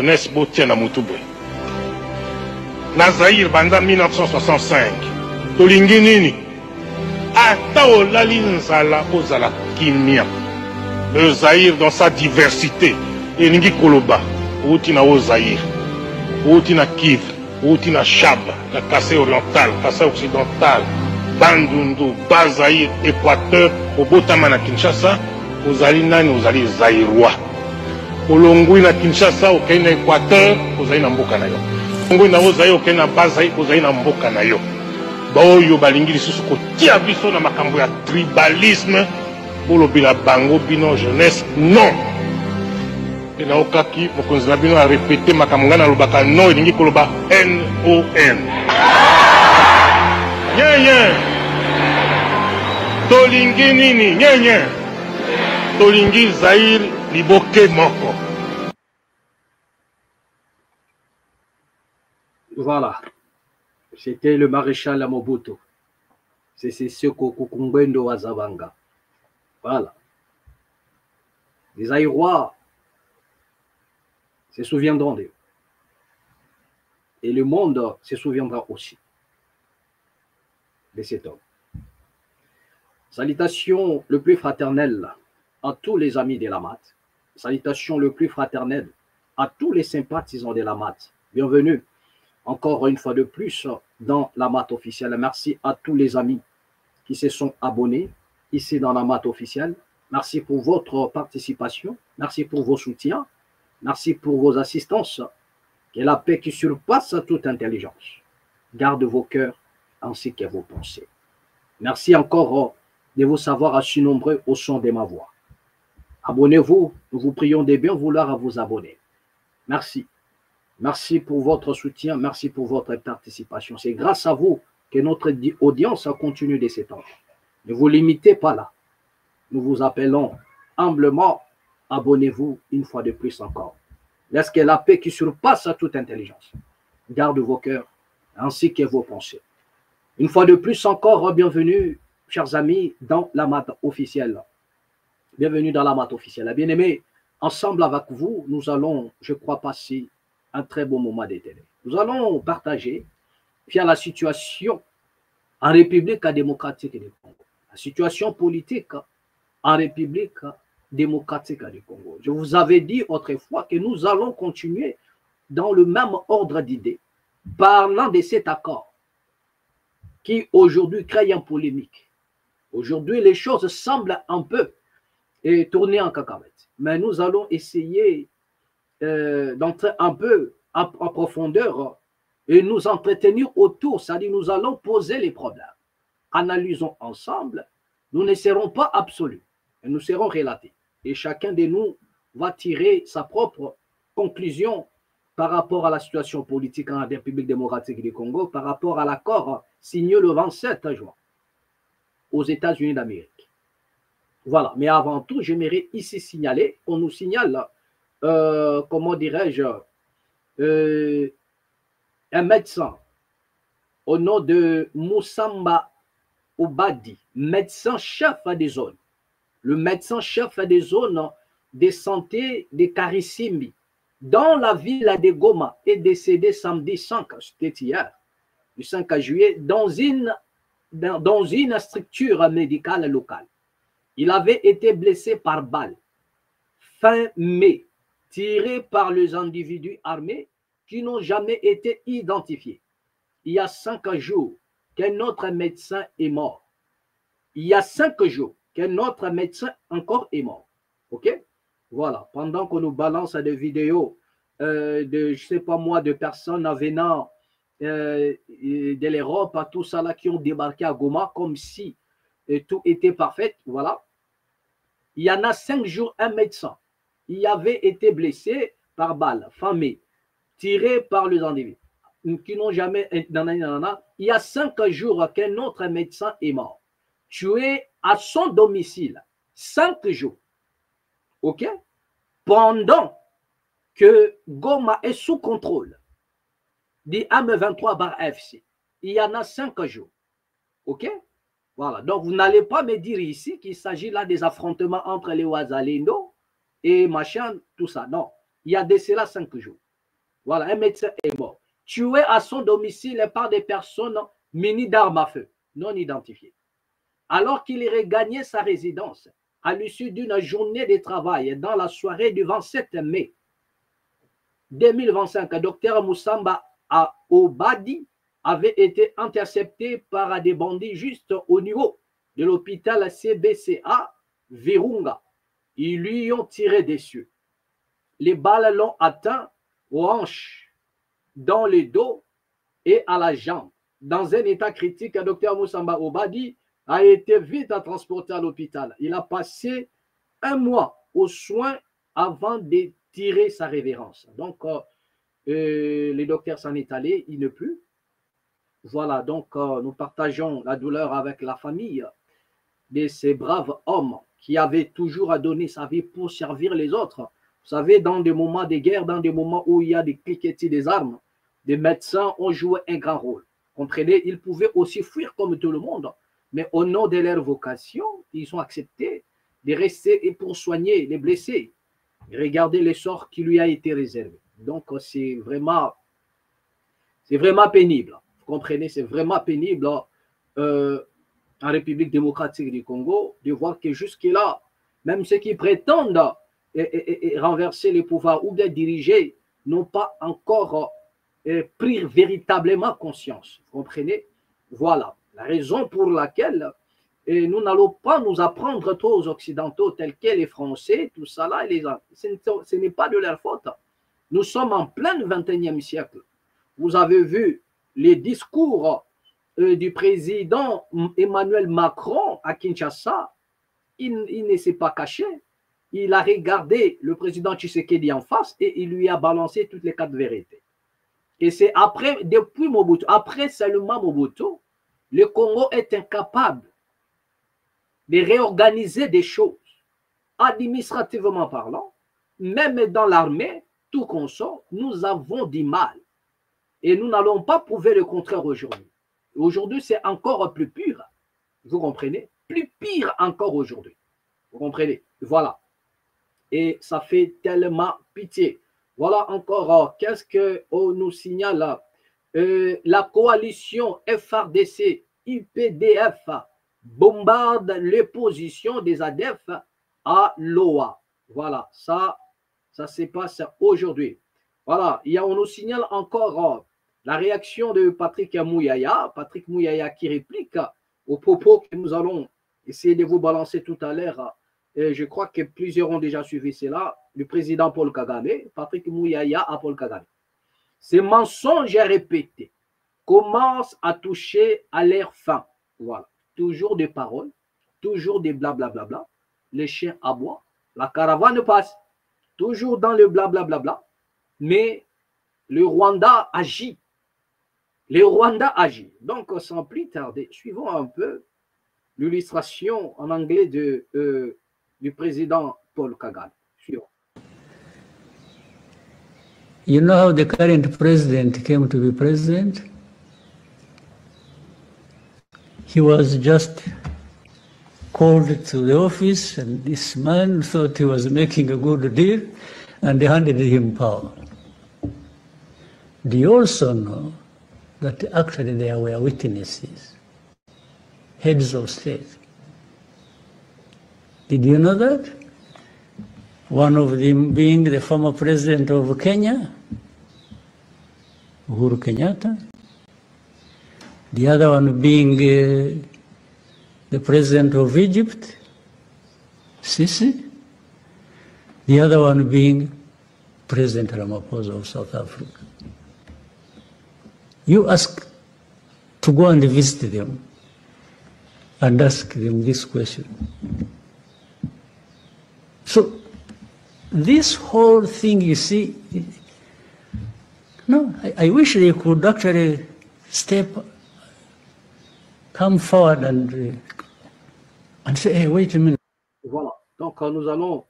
jeunesse botia na mutuboy. Na Zaïre banda 1965. Tolingi nini? Ata olali nzala ozala kimia. Le Zaïre dans sa diversité. Elingi koloba. Outi na o Zaïre. Outi na Kivu. Outi na Chaba. Na Kassai oriental. Kassai occidental. Bandundu. Bazaïre. Équateur. Obotama na Kinshasa. Ozali nani ozali Zaïrois. Olongui na Kinshasa. Okei na Équateur. Ozali na mboka na yo. Olongui na Ozaïre. Okei na Bazaïre. Ozali na mboka na yo. Baoyo balingi lisusu kotia biso na makambo ya tribalisme. Bolobila bango bino jeunesse. Non. Et na okaki mokonzi na bino a répété makambo ngana lobaka non elingi koloba N-O-N. Nyenye. Tolingi nini nyenye. Tolingi Zaïre liboke moko. Voilà. C'était le maréchal Mobutu. C'est ce Kokungwendo Wazabanga. Voilà. Les Zaïrois se souviendront d'eux. Et le monde se souviendra aussi de cet homme. Salutations le plus fraternel à tous les amis de la MAT. Salutations le plus fraternel à tous les sympathisants de la MAT. Bienvenue encore une fois de plus dans la MAT officielle. Merci à tous les amis qui se sont abonnés ici dans la MAT officielle. Merci pour votre participation. Merci pour vos soutiens. Merci pour vos assistances. Que la paix qui surpasse toute intelligence garde vos cœurs ainsi que vos pensées. Merci encore de vous savoir assez nombreux au son de ma voix. Abonnez-vous. Nous vous prions de bien vouloir à vous abonner. Merci. Merci pour votre soutien. Merci pour votre participation. C'est grâce à vous que notre audience continue de s'étendre. Ne vous limitez pas là. Nous vous appelons humblement. Abonnez-vous une fois de plus encore. Laisse que la paix qui surpasse toute intelligence garde vos cœurs ainsi que vos pensées. Une fois de plus encore, bienvenue, chers amis, dans la MAT officielle. Bienvenue dans la MAT officielle. Bien-aimés, ensemble avec vous, nous allons, je crois, passer un très bon moment de télé. Nous allons partager via la situation en République démocratique du Congo, la situation politique en République démocratique du Congo. Je vous avais dit autrefois que nous allons continuer dans le même ordre d'idées, parlant de cet accord qui aujourd'hui crée une polémique. Aujourd'hui, les choses semblent un peu tourner en cacahuète, mais nous allons essayer d'entrer un peu en profondeur et nous entretenir autour, c'est-à-dire nous allons poser les problèmes. Analysons ensemble, nous ne serons pas absolus, nous serons relatifs. Et chacun de nous va tirer sa propre conclusion par rapport à la situation politique en République démocratique du Congo, par rapport à l'accord signé le 27 juin aux États-Unis d'Amérique. Voilà, mais avant tout, j'aimerais ici signaler, on nous signale, comment dirais-je, un médecin au nom de Moussamba Obadi, médecin-chef des zones. Le médecin-chef des zones de santé de Karissimbi, dans la ville de Goma, est décédé samedi 5, c'était hier, du 5 juillet, dans une structure médicale locale. Il avait été blessé par balle fin mai, tiré par les individus armés qui n'ont jamais été identifiés. Il y a 5 jours qu'un autre médecin est mort. Il y a 5 jours qu'un autre médecin encore est mort. OK? Voilà. Pendant qu'on nous balance des vidéos de, je ne sais pas moi, de personnes venant de l'Europe, à tout ça là, qui ont débarqué à Goma, comme si tout était parfait. Voilà. Il y en a 5 jours, un médecin. Il avait été blessé par balle, fin mai, tiré par les individus qui n'ont jamais... Il y a 5 jours qu'un autre médecin est mort, tué à son domicile. 5 jours. OK? Pendant que Goma est sous contrôle du M23 bar FC. Il y en a 5 jours. OK? Voilà. Donc, vous n'allez pas me dire ici qu'il s'agit là des affrontements entre les Ouazalendo et machin, tout ça. Non. Il y a de cela 5 jours. Voilà, un médecin est mort. Tué à son domicile par des personnes munies d'armes à feu, non identifiées. Alors qu'il irait gagner sa résidence à l'issue d'une journée de travail dans la soirée du 27 mai 2025, Dr Moussamba Obadi avait été intercepté par des bandits juste au niveau de l'hôpital CBCA Virunga. Ils lui ont tiré dessus. Les balles l'ont atteint aux hanches, dans le dos et à la jambe. Dans un état critique, Dr Moussamba Obadi a été vite transporté à l'hôpital. Il a passé un mois aux soins avant de tirer sa révérence. Donc, les docteurs s'en est allé, il ne plus. Voilà, donc nous partageons la douleur avec la famille de ces braves hommes qui avaient toujours à donner sa vie pour servir les autres. Vous savez, dans des moments de guerre, dans des moments où il y a des cliquetis des armes, des médecins ont joué un grand rôle. Comprenez, ils pouvaient aussi fuir comme tout le monde, mais au nom de leur vocation, ils ont accepté de rester et pour soigner les blessés. Regardez le sort qui lui a été réservé. Donc, c'est vraiment pénible. Vous comprenez, c'est vraiment pénible en République démocratique du Congo de voir que jusque-là, même ceux qui prétendent renverser le pouvoir ou bien diriger n'ont pas encore pris véritablement conscience. Vous comprenez? Voilà la raison pour laquelle nous n'allons pas nous apprendre trop aux Occidentaux tels que les Français, tout ça là, ce n'est pas de leur faute. Nous sommes en plein 21e siècle. Vous avez vu les discours du président Emmanuel Macron à Kinshasa. Il ne s'est pas caché. Il a regardé le président Tshisekedi en face et il lui a balancé toutes les quatre vérités. Et c'est après, depuis Mobutu, après seulement Mobutu, le Congo est incapable de réorganiser des choses, administrativement parlant, même dans l'armée, tout consort, nous avons du mal. Et nous n'allons pas prouver le contraire aujourd'hui. Aujourd'hui, c'est encore plus pire. Vous comprenez? Plus pire encore aujourd'hui. Vous comprenez? Voilà. Et ça fait tellement pitié. Voilà encore, qu'est-ce qu'on nous signale? La coalition FRDC, IPDF, bombarde les positions des ADF à Loa. Voilà, ça se passe aujourd'hui. Voilà, on nous signale encore la réaction de Patrick Mouyaya. Patrick Mouyaya qui réplique aux propos que nous allons essayer de vous balancer tout à l'heure. Je crois que plusieurs ont déjà suivi cela. Le président Paul Kagame, Patrick Mouyaya à Paul Kagame. Ces mensonges répétés commencent à toucher à leur fin. Voilà. Toujours des paroles, toujours des blablabla. Les chiens aboient, la caravane passe. Toujours dans le blablabla. Mais le Rwanda agit. Le Rwanda agit. Donc, sans plus tarder, suivons un peu l'illustration en anglais du président Paul Kagame. Suivons. You know how the current president came to be president? He was just called to the office, and this man thought he was making a good deal, and they handed him power. Do you also know that actually there were witnesses, heads of state? Did you know that? One of them being the former president of Kenya, Uhuru Kenyatta. The other one being the president of Egypt, Sisi. The other one being President Ramaphosa of South Africa. You ask to go and visit them and ask them this question. So this whole thing, you see, no, I wish they could actually come forward and say, hey, wait a minute. Voilà, donc nous allons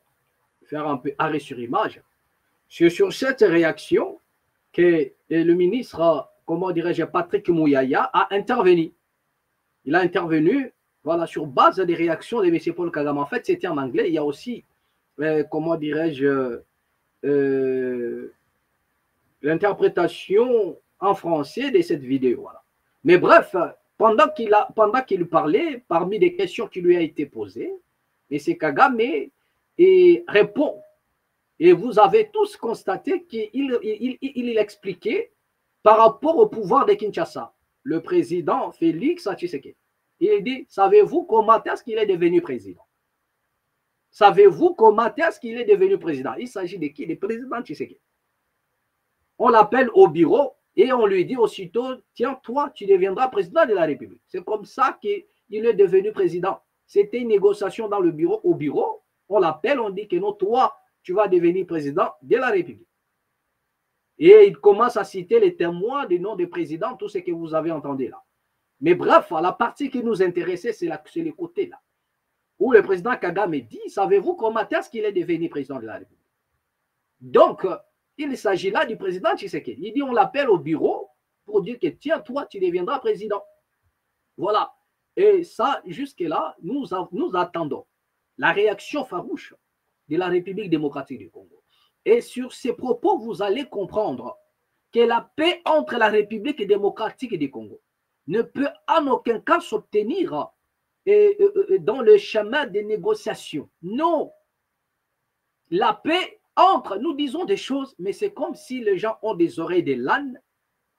faire un peu arrêt sur image. C'est sur cette réaction que le ministre, comment dirais-je, Patrick Mouyaya a intervenu. Il a intervenu, voilà, sur base des réactions de M. Paul Kagame. En fait, c'était en anglais. Il y a aussi, comment dirais-je, l'interprétation en français de cette vidéo. Voilà. Mais bref, pendant qu'il parlait, parmi les questions qui lui a été posées, M. Kagame répond. Et vous avez tous constaté qu'il expliquait par rapport au pouvoir de Kinshasa, le président Félix Tshisekedi. Il dit, savez-vous comment est-ce qu'il est devenu président? Savez-vous comment est-ce qu'il est devenu président? Il s'agit de qui? Le président Tshisekedi. On l'appelle au bureau et on lui dit aussitôt, tiens, toi, tu deviendras président de la République. C'est comme ça qu'il est devenu président. C'était une négociation dans le bureau. Au bureau, on l'appelle, on dit que non, toi, tu vas devenir président de la République. Et il commence à citer les témoins du nom du président, tout ce que vous avez entendu là. Mais bref, la partie qui nous intéressait, c'est le côté là, où le président Kagame dit, savez-vous comment est-ce qu'il est devenu président de la République? Donc, il s'agit là du président Tshisekedi. Il dit, on l'appelle au bureau pour dire que, tiens, toi, tu deviendras président. Voilà. Et ça, jusque-là, nous attendons la réaction farouche de la République démocratique du Congo. Et sur ces propos, vous allez comprendre que la paix entre la République démocratique du Congo ne peut en aucun cas s'obtenir dans le chemin des négociations. Non. La paix entre, nous disons des choses, mais c'est comme si les gens ont des oreilles de l'âne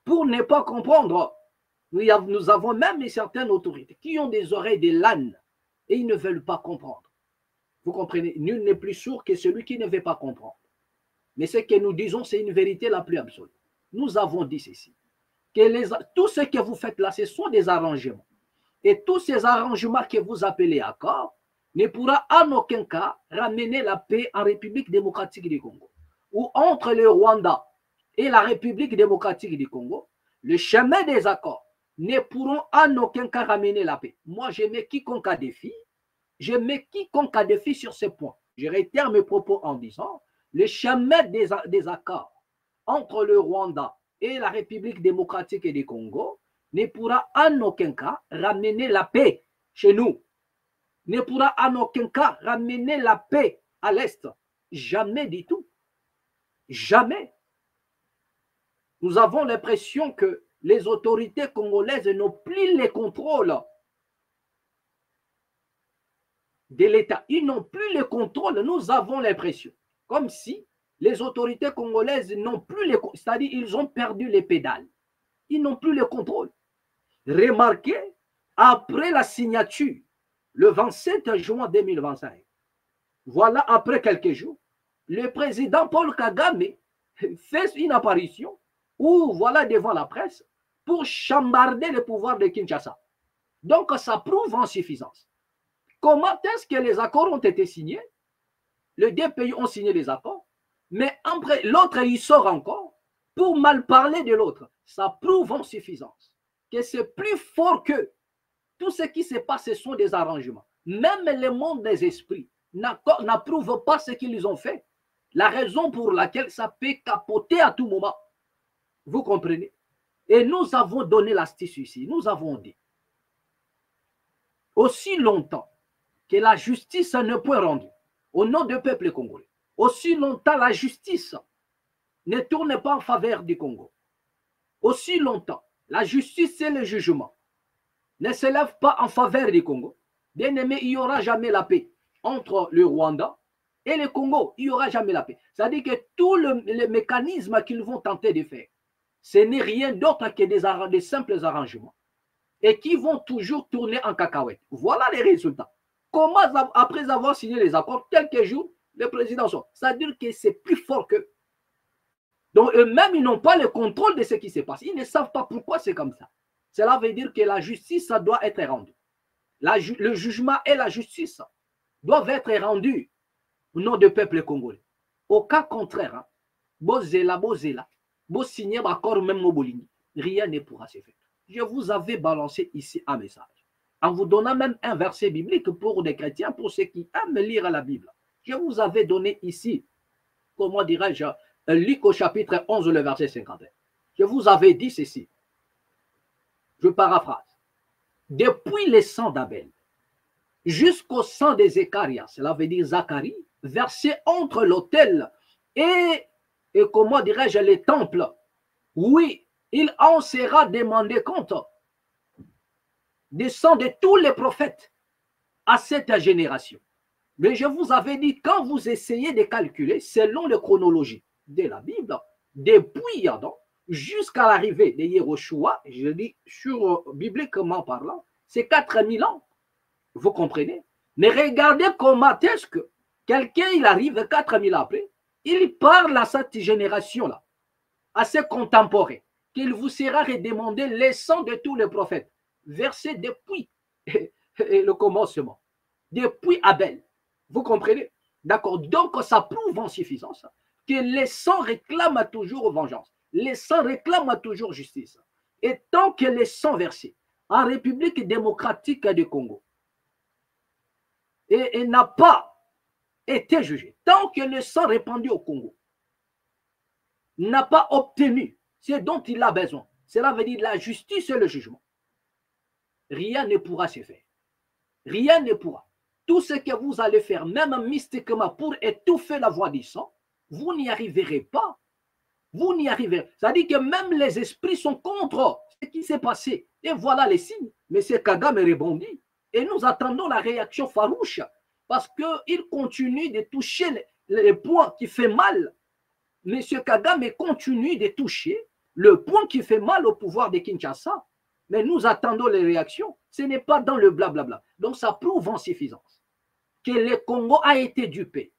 pour ne pas comprendre. Nous avons même certaines autorités qui ont des oreilles de l'âne et ils ne veulent pas comprendre. Vous comprenez? Nul n'est plus sourd que celui qui ne veut pas comprendre. Mais ce que nous disons, c'est une vérité la plus absolue. Nous avons dit ceci, que tout ce que vous faites là, ce sont des arrangements. Et tous ces arrangements que vous appelez accords ne pourra en aucun cas ramener la paix en République démocratique du Congo. Ou entre le Rwanda et la République démocratique du Congo, le chemin des accords ne pourront en aucun cas ramener la paix. Moi, je mets quiconque à défi. Je mets quiconque à défi sur ce point. Je réitère mes propos en disant, le chemin des accords entre le Rwanda et la République démocratique du Congo ne pourra en aucun cas ramener la paix chez nous. Ne pourra en aucun cas ramener la paix à l'Est. Jamais du tout. Jamais. Nous avons l'impression que les autorités congolaises n'ont plus le contrôle de l'État. Ils n'ont plus le contrôle. Nous avons l'impression. Comme si les autorités congolaises n'ont plus le contrôle. C'est-à-dire ils ont perdu les pédales. Ils n'ont plus le contrôle. Remarquez, après la signature, le 27 juin 2025, voilà, après quelques jours, le président Paul Kagame fait une apparition où, voilà, devant la presse, pour chambarder le pouvoir de Kinshasa. Donc, ça prouve en suffisance. Comment est-ce que les accords ont été signés? Les deux pays ont signé les accords, mais après, l'autre, il sort encore pour mal parler de l'autre. Ça prouve en suffisance que c'est plus fort que tout ce qui se passe, ce sont des arrangements. Même le monde des esprits n'approuve pas ce qu'ils ont fait. La raison pour laquelle ça peut capoter à tout moment. Vous comprenez? Et nous avons donné l'astuce ici. Nous avons dit, aussi longtemps que la justice ne peut rendre au nom du peuple congolais, aussi longtemps la justice ne tourne pas en faveur du Congo, aussi longtemps la justice et le jugement ne se lèvent pas en faveur du Congo, bien aimé, il n'y aura jamais la paix entre le Rwanda et le Congo. Il n'y aura jamais la paix. C'est-à-dire que tout le mécanisme qu'ils vont tenter de faire, ce n'est rien d'autre que des simples arrangements et qui vont toujours tourner en cacahuète. Voilà les résultats. Comment, après avoir signé les accords, quelques jours, le président sort. C'est-à-dire que c'est plus fort qu'eux. Donc eux-mêmes, ils n'ont pas le contrôle de ce qui se passe. Ils ne savent pas pourquoi c'est comme ça. Cela veut dire que la justice, ça doit être rendu. Le jugement et la justice doivent être rendus au nom du peuple congolais. Au cas contraire, hein, Bozela, Bo signer accord même Mobolini, rien ne pourra se faire. Je vous avais balancé ici un message, en vous donnant même un verset biblique pour des chrétiens, pour ceux qui aiment lire la Bible. Je vous avais donné ici, comment dirais-je, Luc au chapitre 11, le verset 51. Je vous avais dit ceci. Je paraphrase. Depuis le sang d'Abel jusqu'au sang des Zacharias, cela veut dire Zacharie, versé entre l'autel et et comment dirais-je, les temples, oui, il en sera demandé compte des sangs de tous les prophètes à cette génération. Mais je vous avais dit, quand vous essayez de calculer selon les chronologies de la Bible, depuis Adam jusqu'à l'arrivée de Yehoshua, je dis bibliquement parlant, c'est 4000 ans. Vous comprenez? Mais regardez comment est-ce que quelqu'un, il arrive 4000 ans après, il parle à cette génération-là, à ses contemporains, qu'il vous sera redemandé les sangs de tous les prophètes, versés depuis le commencement, depuis Abel. Vous comprenez? D'accord. Donc, ça prouve en suffisance que les sangs réclament toujours vengeance. Les sangs réclament toujours justice. Et tant que les sangs versés en République démocratique du Congo et n'a pas été jugé, tant que le sang répandu au Congo n'a pas obtenu ce dont il a besoin, cela veut dire la justice et le jugement, rien ne pourra se faire. Rien ne pourra. Tout ce que vous allez faire, même mystiquement, pour étouffer la voix du sang, vous n'y arriverez pas. Vous n'y arriverez pas. C'est-à-dire que même les esprits sont contre ce qui s'est passé. Et voilà les signes. M. Kagame répondit. Et nous attendons la réaction farouche parce qu'il continue de toucher les points qui fait mal. M. Kagame continue de toucher le point qui fait mal au pouvoir de Kinshasa. Mais nous attendons les réactions. Ce n'est pas dans le blablabla. Donc ça prouve en suffisance que le Congo a été dupé.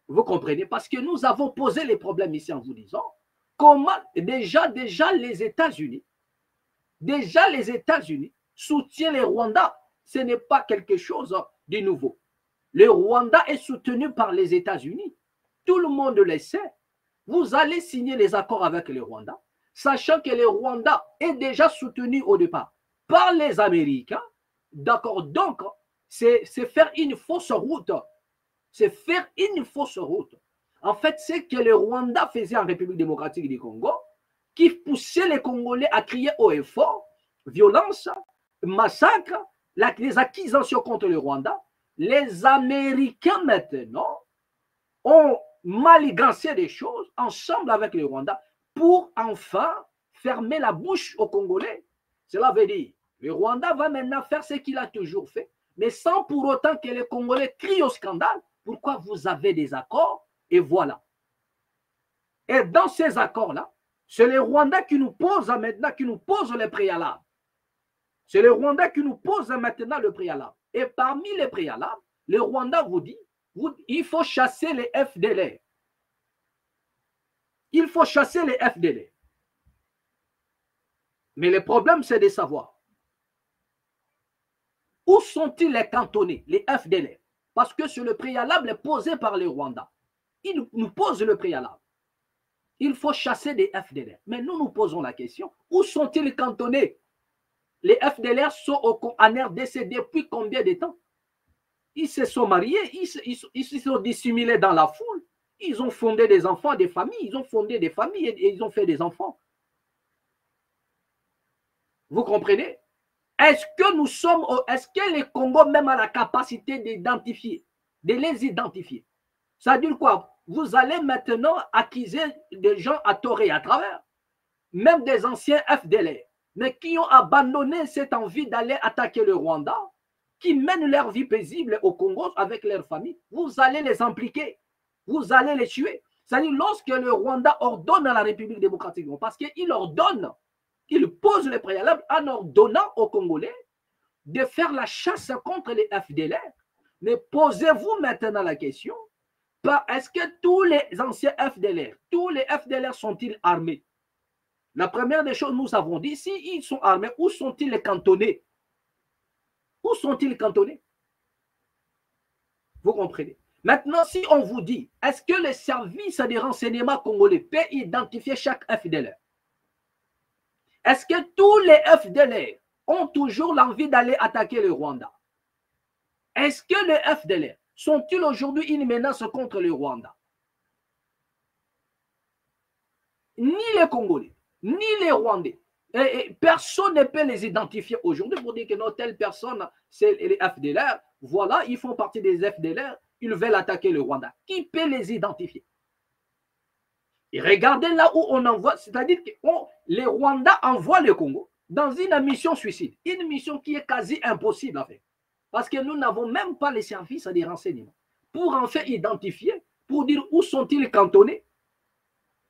Vous comprenez? Parce que nous avons posé les problèmes ici en vous disant comment déjà les États-Unis soutiennent les Rwandais. Ce n'est pas quelque chose de nouveau. Le Rwanda est soutenu par les États-Unis. Tout le monde le sait. Vous allez signer les accords avec les Rwandais, sachant que le Rwanda est déjà soutenu au départ par les Américains. D'accord, donc c'est faire une fausse route. C'est faire une fausse route. En fait, c'est que le Rwanda faisait en République démocratique du Congo, qui poussait les Congolais à crier haut et fort, violence, massacre, les accusations contre le Rwanda. Les Américains maintenant ont manigancé des choses ensemble avec le Rwanda pour enfin fermer la bouche aux Congolais. Cela veut dire le Rwanda va maintenant faire ce qu'il a toujours fait, mais sans pour autant que les Congolais crient au scandale. Pourquoi vous avez des accords? Et voilà. Et dans ces accords-là, c'est le Rwanda qui nous pose maintenant, qui nous pose les préalables. C'est le Rwanda qui nous pose maintenant le préalable. Et parmi les préalables, le Rwanda vous dit, il faut chasser les FDLR. Il faut chasser les FDLR. Mais le problème, c'est de savoir où sont-ils les cantonnés, les FDLR? Parce que c'est le préalable posé par le Rwanda. Il nous pose le préalable. Il faut chasser des FDLR. Mais nous posons la question, où sont-ils cantonnés? Les FDLR sont en RDC depuis combien de temps? Ils se sont mariés, ils se sont dissimulés dans la foule. Ils ont fondé des enfants, des familles. Ils ont fondé des familles et ils ont fait des enfants. Vous comprenez? Est-ce que les Congo même a la capacité d'identifier, de les identifier? Ça veut dire quoi? Vous allez maintenant accuser des gens à tort et à travers, même des anciens FDLR, mais qui ont abandonné cette envie d'aller attaquer le Rwanda, qui mènent leur vie paisible au Congo avec leur famille. Vous allez les impliquer, vous allez les tuer. C'est-à-dire lorsque le Rwanda ordonne à la République démocratique, parce qu'il ordonne, il pose le préalable en ordonnant aux Congolais de faire la chasse contre les FDLR. Mais posez-vous maintenant la question, est-ce que tous les anciens FDLR, tous les FDLR sont-ils armés? La première des choses, nous avons dit, s'ils sont armés, où sont-ils cantonnés? Où sont-ils cantonnés? Vous comprenez? Maintenant, si on vous dit, est-ce que les services de renseignement congolais peuvent identifier chaque FDLR? Est-ce que tous les FDLR ont toujours l'envie d'aller attaquer le Rwanda? Est-ce que les FDLR sont-ils aujourd'hui une menace contre le Rwanda? Ni les Congolais, ni les Rwandais. Et personne ne peut les identifier aujourd'hui pour dire que non, telle personne, c'est les FDLR. Voilà, ils font partie des FDLR, ils veulent attaquer le Rwanda. Qui peut les identifier? Et regardez là où on envoie, c'est-à-dire que les Rwandais envoient le Congo dans une mission suicide, une mission qui est quasi impossible à faire. Parce que nous n'avons même pas les services des renseignements pour en fait identifier, pour dire où sont-ils cantonnés.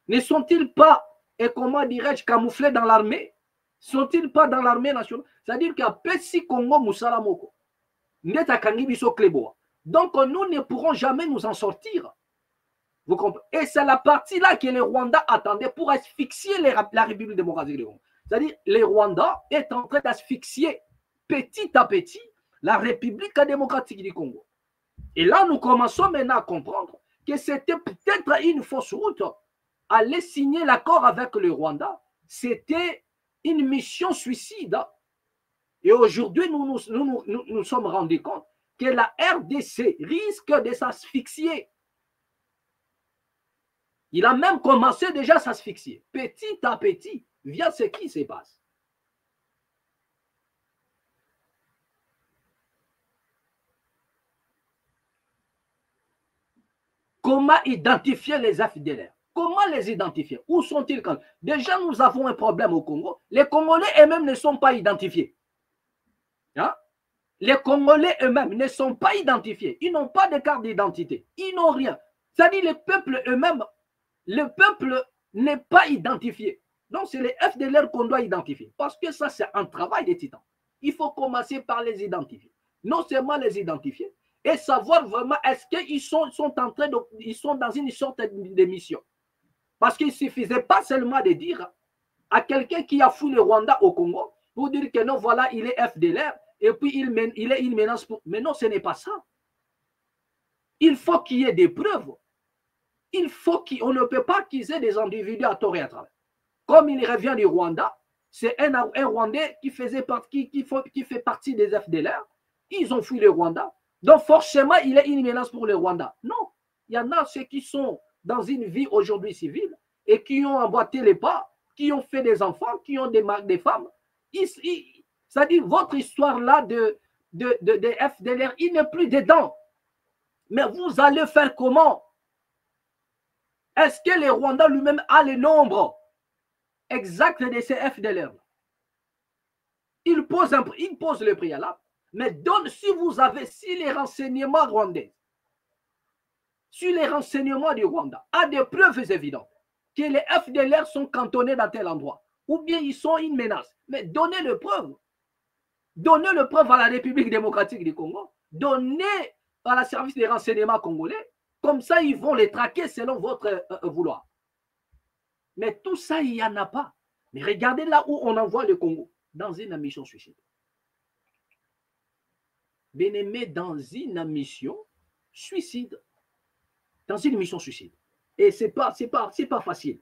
Ne sont-ils pas, et comment dirais-je, camouflés dans l'armée? Sont-ils pas dans l'armée nationale? C'est-à-dire qu'il y a Pessi Congo Moussala Moko. Donc nous ne pourrons jamais nous en sortir. Vous comprenez? Et c'est la partie là que les Rwandais attendaient pour asphyxier la République démocratique du Congo. C'est-à-dire les Rwandais est en train d'asphyxier petit à petit la République démocratique du Congo. Et là, nous commençons maintenant à comprendre que c'était peut-être une fausse route. Aller signer l'accord avec le Rwanda, c'était une mission suicide. Et aujourd'hui, nous sommes rendus compte que la RDC risque de s'asphyxier. Il a même commencé déjà à s'asphyxier, petit à petit, via ce qui se passe. Comment identifier les FDLR? Comment les identifier? Où sont-ils? Déjà, nous avons un problème au Congo. Les Congolais eux-mêmes ne sont pas identifiés. Hein? Les Congolais eux-mêmes ne sont pas identifiés. Ils n'ont pas de carte d'identité. Ils n'ont rien. C'est-à-dire les peuples eux-mêmes, le peuple n'est pas identifié. Donc, c'est les FDLR qu'on doit identifier. Parce que ça, c'est un travail des titans. Il faut commencer par les identifier. Non seulement les identifier, et savoir vraiment est-ce qu'ils sont en train de, ils sont dans une sorte de mission. Parce qu'il ne suffisait pas seulement de dire à quelqu'un qui a fouillé le Rwanda au Congo pour dire que non, voilà, il est FDLR et puis il est une menace pour. Mais non, ce n'est pas ça. Il faut qu'il y ait des preuves. Il faut qu'on ne peut pas qu'ils aient des individus à tort et à travers. Comme il revient du Rwanda, c'est un Rwandais qui fait partie des FDLR. Ils ont fui le Rwanda. Donc forcément, il est une menace pour le Rwanda. Non, il y en a ceux qui sont dans une vie aujourd'hui civile et qui ont emboîté les pas, qui ont fait des enfants, qui ont des femmes. C'est-à-dire votre histoire-là de FDLR, il n'est plus dedans. Mais vous allez faire comment? Est-ce que le Rwanda lui-même a le nombre exact de ces FDLR? Il pose le préalable. Mais si les renseignements rwandais, si les renseignements du Rwanda a des preuves évidentes que les FDLR sont cantonnés dans tel endroit, ou bien ils sont une menace, mais donnez le preuve. Donnez le preuve à la République démocratique du Congo, donnez à la service des renseignements congolais, comme ça ils vont les traquer selon votre vouloir. Mais tout ça, il n'y en a pas. Mais regardez là où on envoie le Congo, dans une mission suicide. Bien-aimé, dans une mission suicide. Dans une mission suicide. Et c'est pas facile.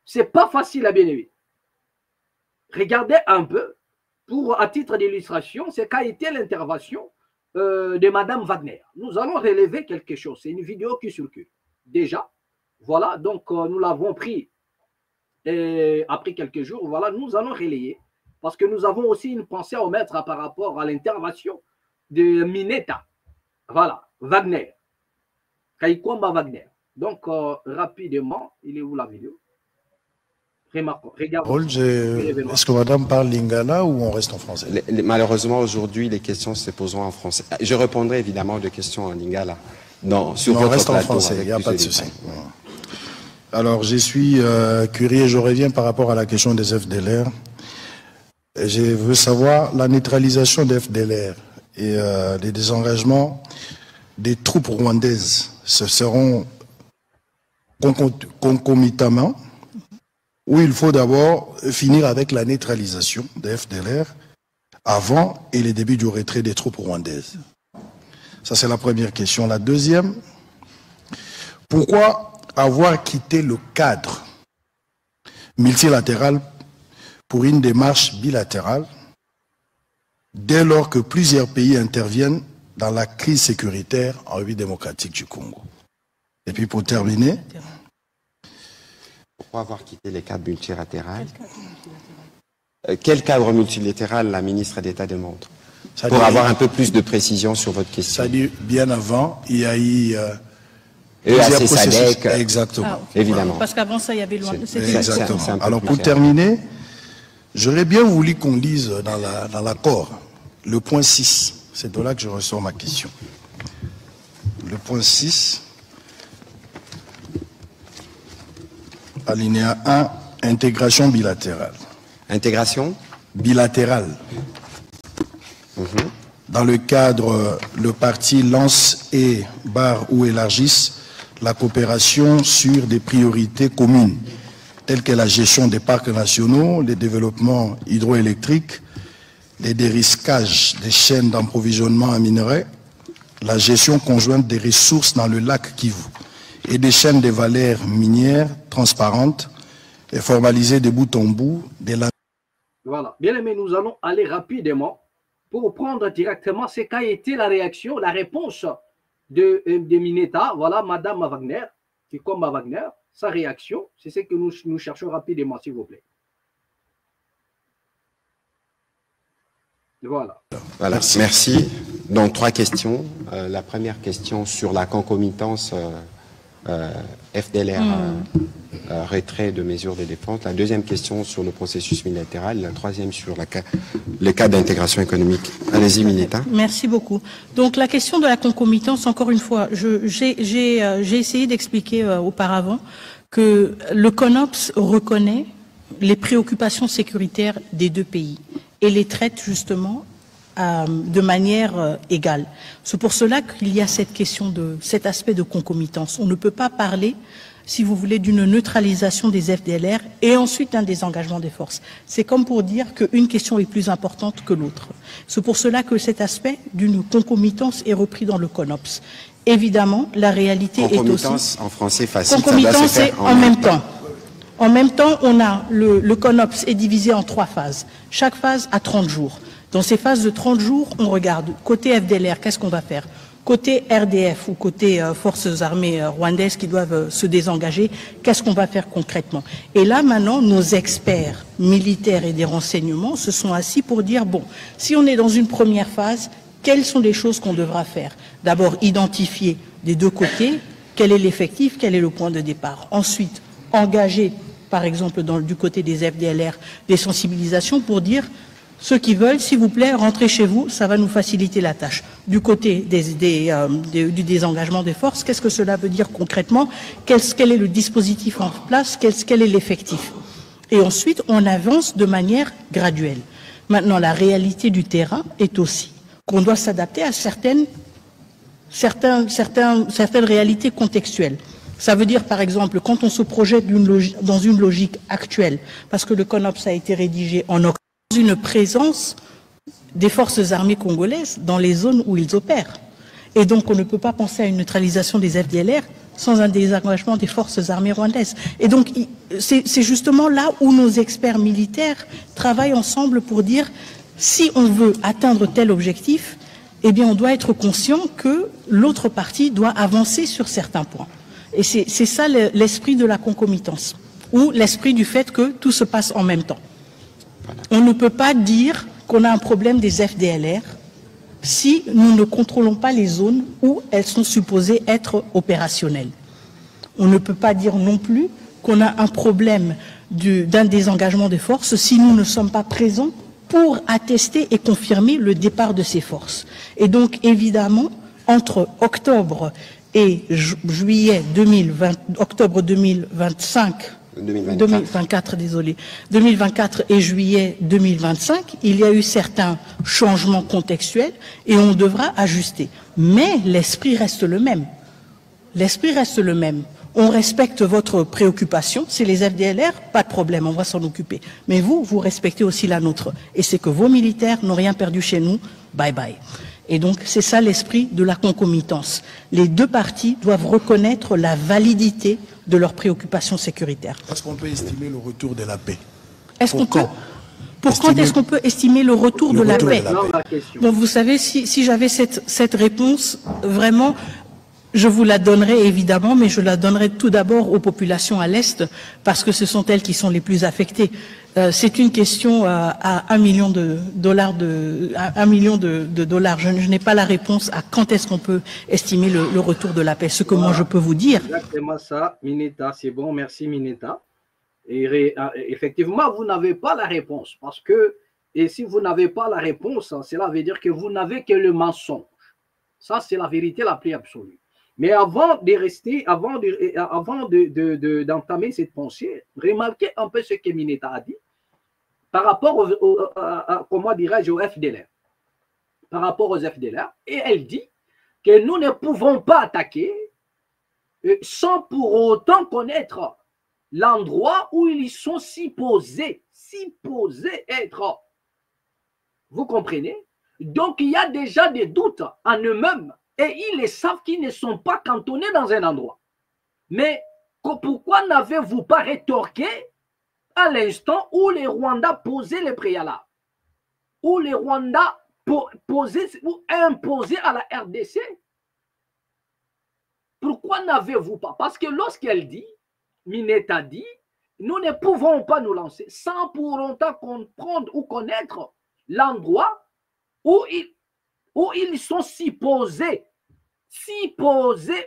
C'est pas facile à bien-aimé. Regardez un peu, à titre d'illustration, c'est qu'a été l'intervention de Madame Wagner. Nous allons relever quelque chose. C'est une vidéo qui circule. Déjà, voilà, donc nous l'avons pris après quelques jours. Voilà, nous allons relayer. Parce que nous avons aussi une pensée à omettre par rapport à l'intervention de Mineta. Voilà, Wagner. Kaikwamba Wagner. Donc, rapidement, il est où la vidéo? Remarquons. Regardons. Est-ce que madame parle lingala ou on reste en français? Malheureusement, aujourd'hui, les questions se poseront en français. Je répondrai évidemment aux questions en lingala. Sur on reste en français, il n'y a pas de souci. Alors, je suis curieux, je reviens par rapport à la question des FDLR. Je veux savoir la neutralisation des FDLR et les désengagements des troupes rwandaises. Ce seront concomitamment où il faut d'abord finir avec la neutralisation des FDLR avant et le début du retrait des troupes rwandaises. Ça, c'est la première question. La deuxième, pourquoi avoir quitté le cadre multilatéral pour une démarche bilatérale dès lors que plusieurs pays interviennent dans la crise sécuritaire en République démocratique du Congo? Et puis pour terminer... Pourquoi avoir quitté les cadres multilatéraux? Quel cadre multilatéral la ministre d'État demande? Pour avoir un peu plus de précision sur votre question. C'est-à-dire, bien avant, il y a eu EAC SADC, exactement. Ah, ok. Évidemment. Parce qu'avant ça, il y avait loin. Exactement. c'est un peu Alors plus pour clair. terminer, j'aurais bien voulu qu'on lise dans l'accord le point 6. C'est de là que je ressors ma question. Le point 6, alinéa 1, intégration bilatérale. Intégration Bilatérale. Dans le cadre, le parti lance et barre ou élargisse la coopération sur des priorités communes, telles que la gestion des parcs nationaux, le développement hydroélectrique, les dérisquages des chaînes d'approvisionnement en minerais, la gestion conjointe des ressources dans le lac Kivu et des chaînes de valeurs minières transparentes et formalisées de bout en bout de la... Voilà. Bien aimé, nous allons aller rapidement pour prendre directement ce qu'a été la réaction, la réponse de Mineta. Voilà, Madame Wagner, qui comme à Wagner, sa réaction, c'est ce que nous cherchons rapidement, s'il vous plaît. Voilà. Voilà, merci. Donc, 3 questions. La première question sur la concomitance FDLR, retrait de mesures de défense. La deuxième question sur le processus bilatéral. La troisième sur le cas d'intégration économique. Allez-y, Mineta. Merci beaucoup. Donc la question de la concomitance, encore une fois, j'ai essayé d'expliquer auparavant que le CONOPS reconnaît les préoccupations sécuritaires des deux pays et les traite justement de manière égale. C'est pour cela qu'il y a cette question cet aspect de concomitance. On ne peut pas parler, si vous voulez, d'une neutralisation des FDLR et ensuite un désengagement des forces. C'est comme pour dire qu'une question est plus importante que l'autre. C'est pour cela que cet aspect d'une concomitance est repris dans le CONOPS. Évidemment, la réalité est aussi... Concomitance, en français facile, concomitance, ça doit se faire c'est en même temps. En même temps, on a le CONOPS est divisé en 3 phases. Chaque phase a 30 jours. Dans ces phases de 30 jours, on regarde côté FDLR, qu'est-ce qu'on va faire? Côté RDF ou côté forces armées rwandaises qui doivent se désengager, qu'est-ce qu'on va faire concrètement? Et là, maintenant, nos experts militaires et des renseignements se sont assis pour dire, bon, si on est dans une première phase, quelles sont les choses qu'on devra faire? D'abord, identifier des deux côtés, quel est l'effectif, quel est le point de départ. Ensuite, engager, par exemple, du côté des FDLR, des sensibilisations pour dire, ceux qui veulent, s'il vous plaît, rentrez chez vous, ça va nous faciliter la tâche. Du côté du désengagement des forces, qu'est-ce que cela veut dire concrètement? Quel est le dispositif en place? Quel est l'effectif? Et ensuite, on avance de manière graduelle. Maintenant, la réalité du terrain est aussi qu'on doit s'adapter à certaines réalités contextuelles. Ça veut dire, par exemple, quand on se projette dans une logique actuelle, parce que le CONOPS a été rédigé en octobre, une présence des forces armées congolaises dans les zones où ils opèrent. Et donc, on ne peut pas penser à une neutralisation des FDLR sans un désengagement des forces armées rwandaises. Et donc, c'est justement là où nos experts militaires travaillent ensemble pour dire, si on veut atteindre tel objectif, eh bien, on doit être conscient que l'autre partie doit avancer sur certains points. Et c'est ça l'esprit de la concomitance, ou l'esprit du fait que tout se passe en même temps. On ne peut pas dire qu'on a un problème des FDLR si nous ne contrôlons pas les zones où elles sont supposées être opérationnelles. On ne peut pas dire non plus qu'on a un problème d'un désengagement des forces si nous ne sommes pas présents pour attester et confirmer le départ de ces forces. Et donc, évidemment, entre octobre et juillet 2024 et juillet 2025, il y a eu certains changements contextuels et on devra ajuster. Mais l'esprit reste le même. L'esprit reste le même. On respecte votre préoccupation, c'est les FDLR, pas de problème, on va s'en occuper. Mais vous respectez aussi la nôtre. Et c'est que vos militaires n'ont rien perdu chez nous, bye bye. Et donc, c'est ça l'esprit de la concomitance. Les deux parties doivent reconnaître la validité de leurs préoccupations sécuritaires. Est-ce qu'on peut estimer le retour de la paix? Pour quand est-ce qu'on peut estimer le retour de la paix? Bon, vous savez, si j'avais cette réponse, vraiment, je vous la donnerai évidemment, mais je la donnerai tout d'abord aux populations à l'Est, parce que ce sont elles qui sont les plus affectées. C'est une question à 1 million de dollars Je n'ai pas la réponse à quand est-ce qu'on peut estimer le retour de la paix. Ce que moi je peux vous dire. Exactement ça, Mineta, c'est bon, merci Mineta. Et effectivement, vous n'avez pas la réponse parce que, et si vous n'avez pas la réponse, cela veut dire que vous n'avez que le mensonge. Ça, c'est la vérité la plus absolue. Mais avant de rester, avant d'entamer cette pensée, remarquez un peu ce que Mineta a dit par rapport comment dirais-je, au FDLR. Par rapport aux FDLR. Et elle dit que nous ne pouvons pas attaquer sans pour autant connaître l'endroit où ils sont supposés être. Vous comprenez? Donc, il y a déjà des doutes en eux-mêmes et ils savent qu'ils ne sont pas cantonnés dans un endroit. Mais pourquoi n'avez-vous pas rétorqué à l'instant où les Rwandais posaient les préalables, où les Rwandais posaient ou imposaient à la RDC? Pourquoi n'avez-vous pas? Parce que lorsqu'elle dit, Mineta dit, nous ne pouvons pas nous lancer sans pour autant comprendre ou connaître l'endroit où ils sont supposés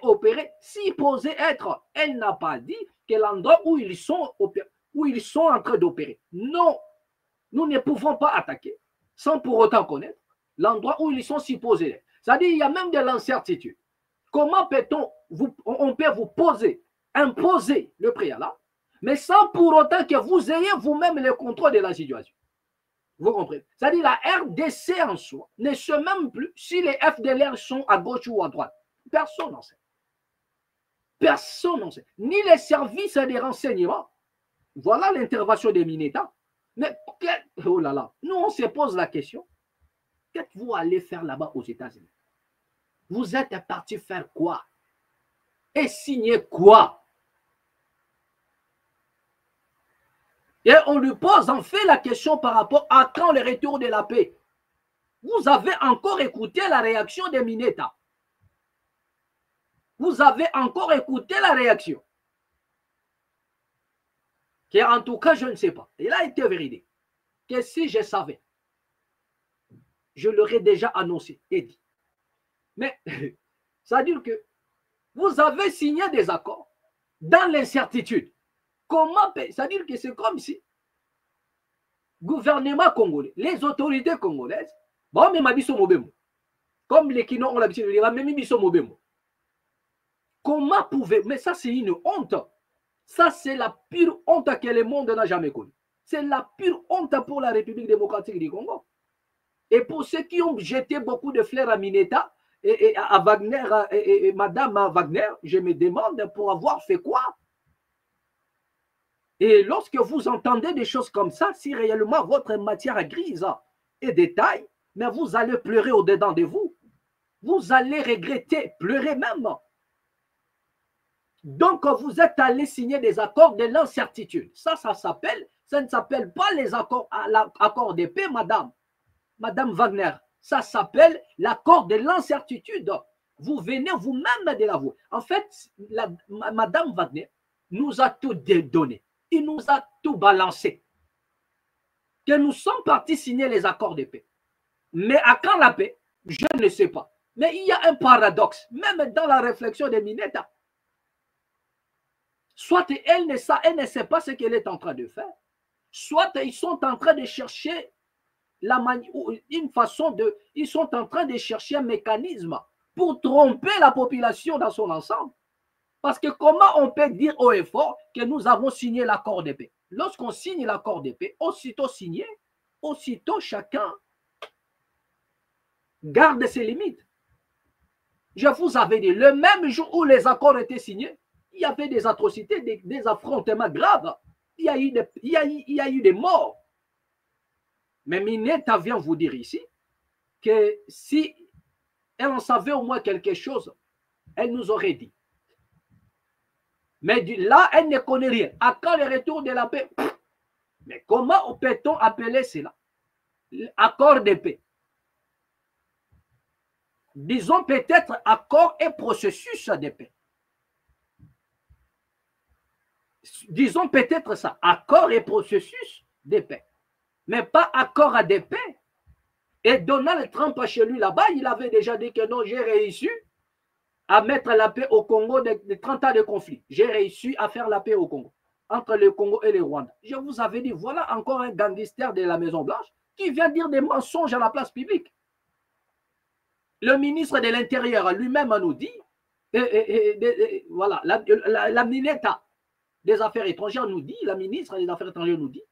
opérer, supposés être. Elle n'a pas dit que l'endroit où ils sont en train d'opérer. Non, nous ne pouvons pas attaquer sans pour autant connaître l'endroit où ils sont supposés être. C'est-à-dire qu'il y a même de l'incertitude. Comment on peut vous imposer le préalable, mais sans pour autant que vous ayez vous-même le contrôle de la situation. Vous comprenez? C'est-à-dire la RDC en soi ne sait même plus si les FDLR sont à gauche ou à droite. Personne n'en sait. Personne n'en sait. Ni les services des renseignements. Voilà l'intervention des Mineta. Mais, oh là là, nous on se pose la question. Qu'êtes-vous allé faire là-bas aux États-Unis? Vous êtes parti faire quoi? Et signer quoi? Et on lui pose en fait la question par rapport à quand le retour de la paix. Vous avez encore écouté la réaction des Mineta. Vous avez encore écouté la réaction. Que en tout cas, je ne sais pas. Il a été véridique. Que si je savais, je l'aurais déjà annoncé et dit. Mais ça veut dire que vous avez signé des accords dans l'incertitude. Comment, ça veut dire que c'est comme si le gouvernement congolais, les autorités congolaises, bon, mais comme les Kino ont l'habitude de dire, mais comment pouvez, mais ça c'est une honte. Ça c'est la pire honte que le monde n'a jamais connue. C'est la pire honte pour la République démocratique du Congo. Et pour ceux qui ont jeté beaucoup de fleurs à Mineta et à Wagner et Madame Wagner, je me demande pour avoir fait quoi? Et lorsque vous entendez des choses comme ça, si réellement votre matière grise est détail, mais vous allez pleurer au-dedans de vous. Vous allez regretter, pleurer même. Donc, vous êtes allé signer des accords de l'incertitude. Ça ne s'appelle pas les accords de paix, madame Wagner. Ça s'appelle l'accord de l'incertitude. Vous venez vous-même de l'avouer. En fait, madame Wagner nous a tout donné. Il nous a tout balancé. Que nous sommes partis signer les accords de paix. Mais à quand la paix? Je ne sais pas. Mais il y a un paradoxe, même dans la réflexion de Mineta. Soit elle ne sait pas ce qu'elle est en train de faire, soit ils sont en train de chercher ils sont en train de chercher un mécanisme pour tromper la population dans son ensemble. Parce que comment on peut dire haut et fort que nous avons signé l'accord de paix? Lorsqu'on signe l'accord de paix, aussitôt signé, aussitôt chacun garde ses limites. Je vous avais dit, le même jour où les accords étaient signés, il y avait des atrocités, des affrontements graves. Il y a eu des morts. Mais Mineta vient vous dire ici que si elle en savait au moins quelque chose, elle nous aurait dit. Mais là, elle ne connaît rien. À quand le retour de la paix? Mais comment peut-on appeler cela? Accord de paix. Disons peut-être accord et processus de paix. Disons peut-être ça, accord et processus de paix. Mais pas accord de paix. Et Donald Trump, chez lui là-bas, il avait déjà dit que non, j'ai réussi à mettre la paix au Congo de 30 ans de conflit. J'ai réussi à faire la paix au Congo, entre le Congo et le Rwanda. Je vous avais dit, voilà encore un gangster de la Maison-Blanche qui vient dire des mensonges à la place publique. Le ministre de l'Intérieur lui-même nous dit, voilà, la ministre des Affaires étrangères nous dit, la ministre des Affaires étrangères nous dit,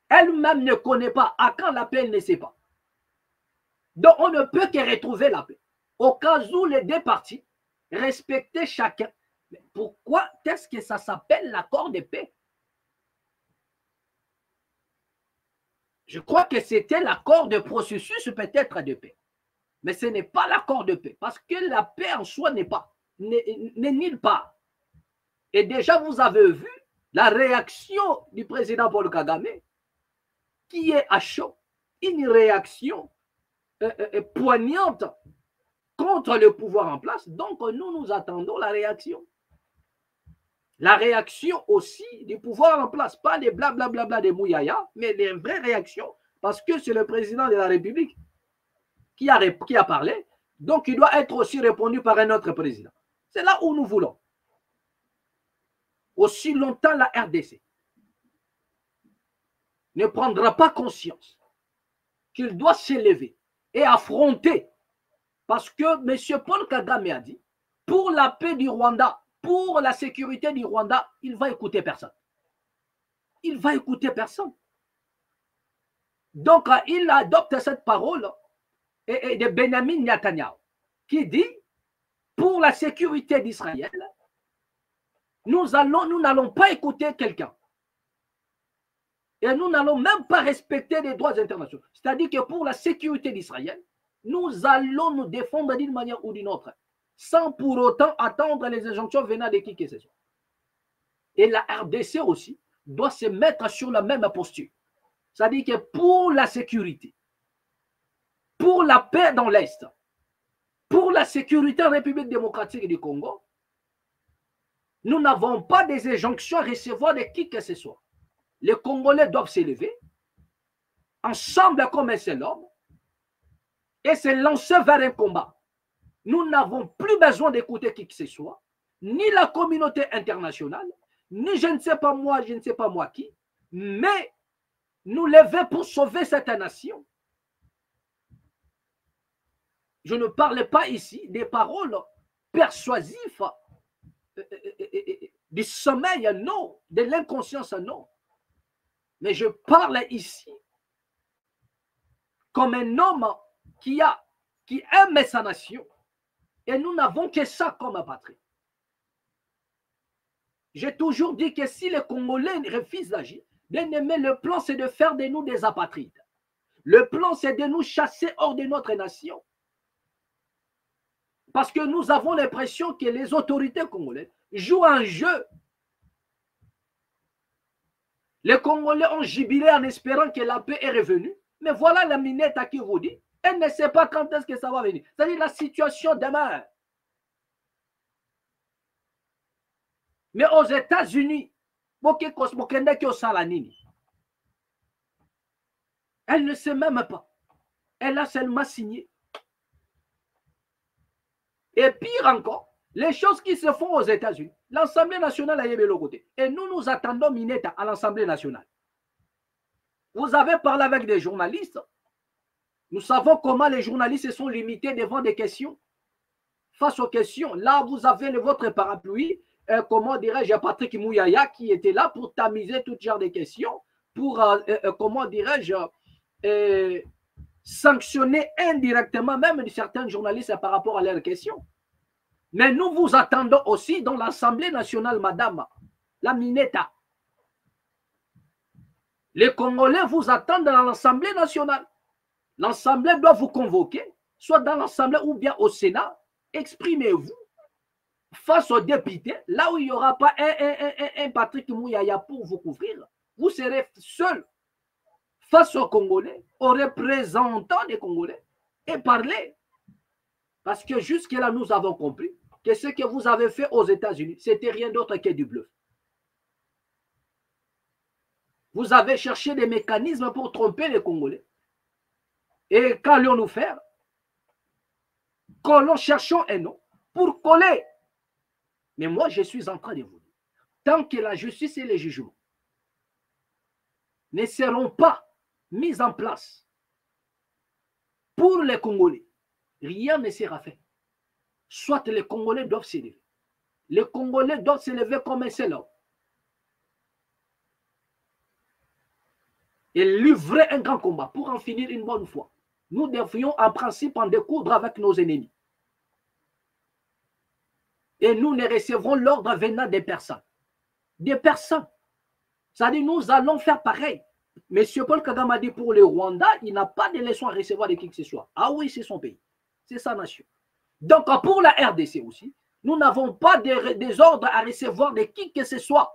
elle-même ne connaît pas à quand la paix, elle ne sait pas. Donc on ne peut que retrouver la paix. Au cas où les deux parties respectaient chacun. Mais pourquoi est-ce que ça s'appelle l'accord de paix? Je crois que c'était l'accord de processus peut-être de paix. Mais ce n'est pas l'accord de paix. Parce que la paix en soi n'est nulle part. Et déjà, vous avez vu la réaction du président Paul Kagame, qui est à chaud, une réaction poignante contre le pouvoir en place. Donc, nous attendons la réaction. La réaction aussi du pouvoir en place, pas les blablabla des Mouyaya, mais les vraies réactions, parce que c'est le président de la République qui a parlé, donc il doit être aussi répondu par un autre président. C'est là où nous voulons. Aussi longtemps la RDC ne prendra pas conscience qu'il doit s'élever et affronter, parce que M. Paul Kagame a dit, pour la paix du Rwanda, pour la sécurité du Rwanda, il ne va écouter personne. Il va écouter personne. Donc, il adopte cette parole de Benjamin Netanyahu, qui dit, pour la sécurité d'Israël, nous n'allons pas écouter quelqu'un. Et nous n'allons même pas respecter les droits internationaux. C'est-à-dire que pour la sécurité d'Israël, nous allons nous défendre d'une manière ou d'une autre, sans pour autant attendre les injonctions venant de qui que ce soit. Et la RDC aussi doit se mettre sur la même posture. C'est-à-dire que pour la sécurité, pour la paix dans l'Est, pour la sécurité en République démocratique du Congo, nous n'avons pas des injonctions à recevoir de qui que ce soit. Les Congolais doivent s'élever, ensemble comme un seul homme, et se lancer vers un combat. Nous n'avons plus besoin d'écouter qui que ce soit, ni la communauté internationale, ni je ne sais pas moi qui, mais nous lever pour sauver cette nation. Je ne parle pas ici des paroles persuasives du sommeil, non, de l'inconscience, non. Mais je parle ici comme un homme qui aime sa nation. Et nous n'avons que ça comme patrie. J'ai toujours dit que si les Congolais refusent d'agir, bien aimé, le plan c'est de faire de nous des apatrides. Le plan c'est de nous chasser hors de notre nation. Parce que nous avons l'impression que les autorités congolaises jouent un jeu. Les Congolais ont jubilé en espérant que la paix est revenue. Mais voilà la minette à qui vous dit. Elle ne sait pas quand est-ce que ça va venir. C'est-à-dire la situation demeure. Mais aux États-Unis, elle ne sait même pas. Elle a seulement signé. Et pire encore, les choses qui se font aux États-Unis, l'Assemblée nationale a yébe le côté. Et nous attendons Mineta à l'Assemblée nationale. Vous avez parlé avec des journalistes. Nous savons comment les journalistes se sont limités devant des questions. Face aux questions, là, vous avez votre parapluie, comment dirais-je, Patrick Mouyaya qui était là pour tamiser tout genre de questions, pour, comment dirais-je, sanctionner indirectement même certains journalistes par rapport à leurs questions. Mais nous vous attendons aussi dans l'Assemblée nationale, madame, la Mineta. Les Congolais vous attendent dans l'Assemblée nationale. L'Assemblée doit vous convoquer, soit dans l'Assemblée ou bien au Sénat. Exprimez-vous face aux députés, là où il n'y aura pas un Patrick Mouyaya pour vous couvrir. Vous serez seul face aux Congolais, aux représentants des Congolais, et parler. Parce que jusque-là, nous avons compris que ce que vous avez fait aux États-Unis, c'était rien d'autre que du bluff. Vous avez cherché des mécanismes pour tromper les Congolais. Et qu'allons-nous faire? Collons, cherchons un nom pour coller. Mais moi, je suis en train de vous dire, tant que la justice et les jugements ne seront pas mis en place pour les Congolais, rien ne sera fait. Soit les Congolais doivent s'élever. Les Congolais doivent s'élever comme un seul homme. Et livrer un grand combat pour en finir une bonne fois. Nous devrions en principe en découdre avec nos ennemis. Et nous ne recevrons l'ordre venant des personnes. Des personnes. C'est-à-dire, nous allons faire pareil. Monsieur Paul Kagame a dit pour le Rwanda, il n'a pas de leçons à recevoir de qui que ce soit. Ah oui, c'est son pays. C'est sa nation. Donc, pour la RDC aussi, nous n'avons pas des ordres à recevoir de qui que ce soit.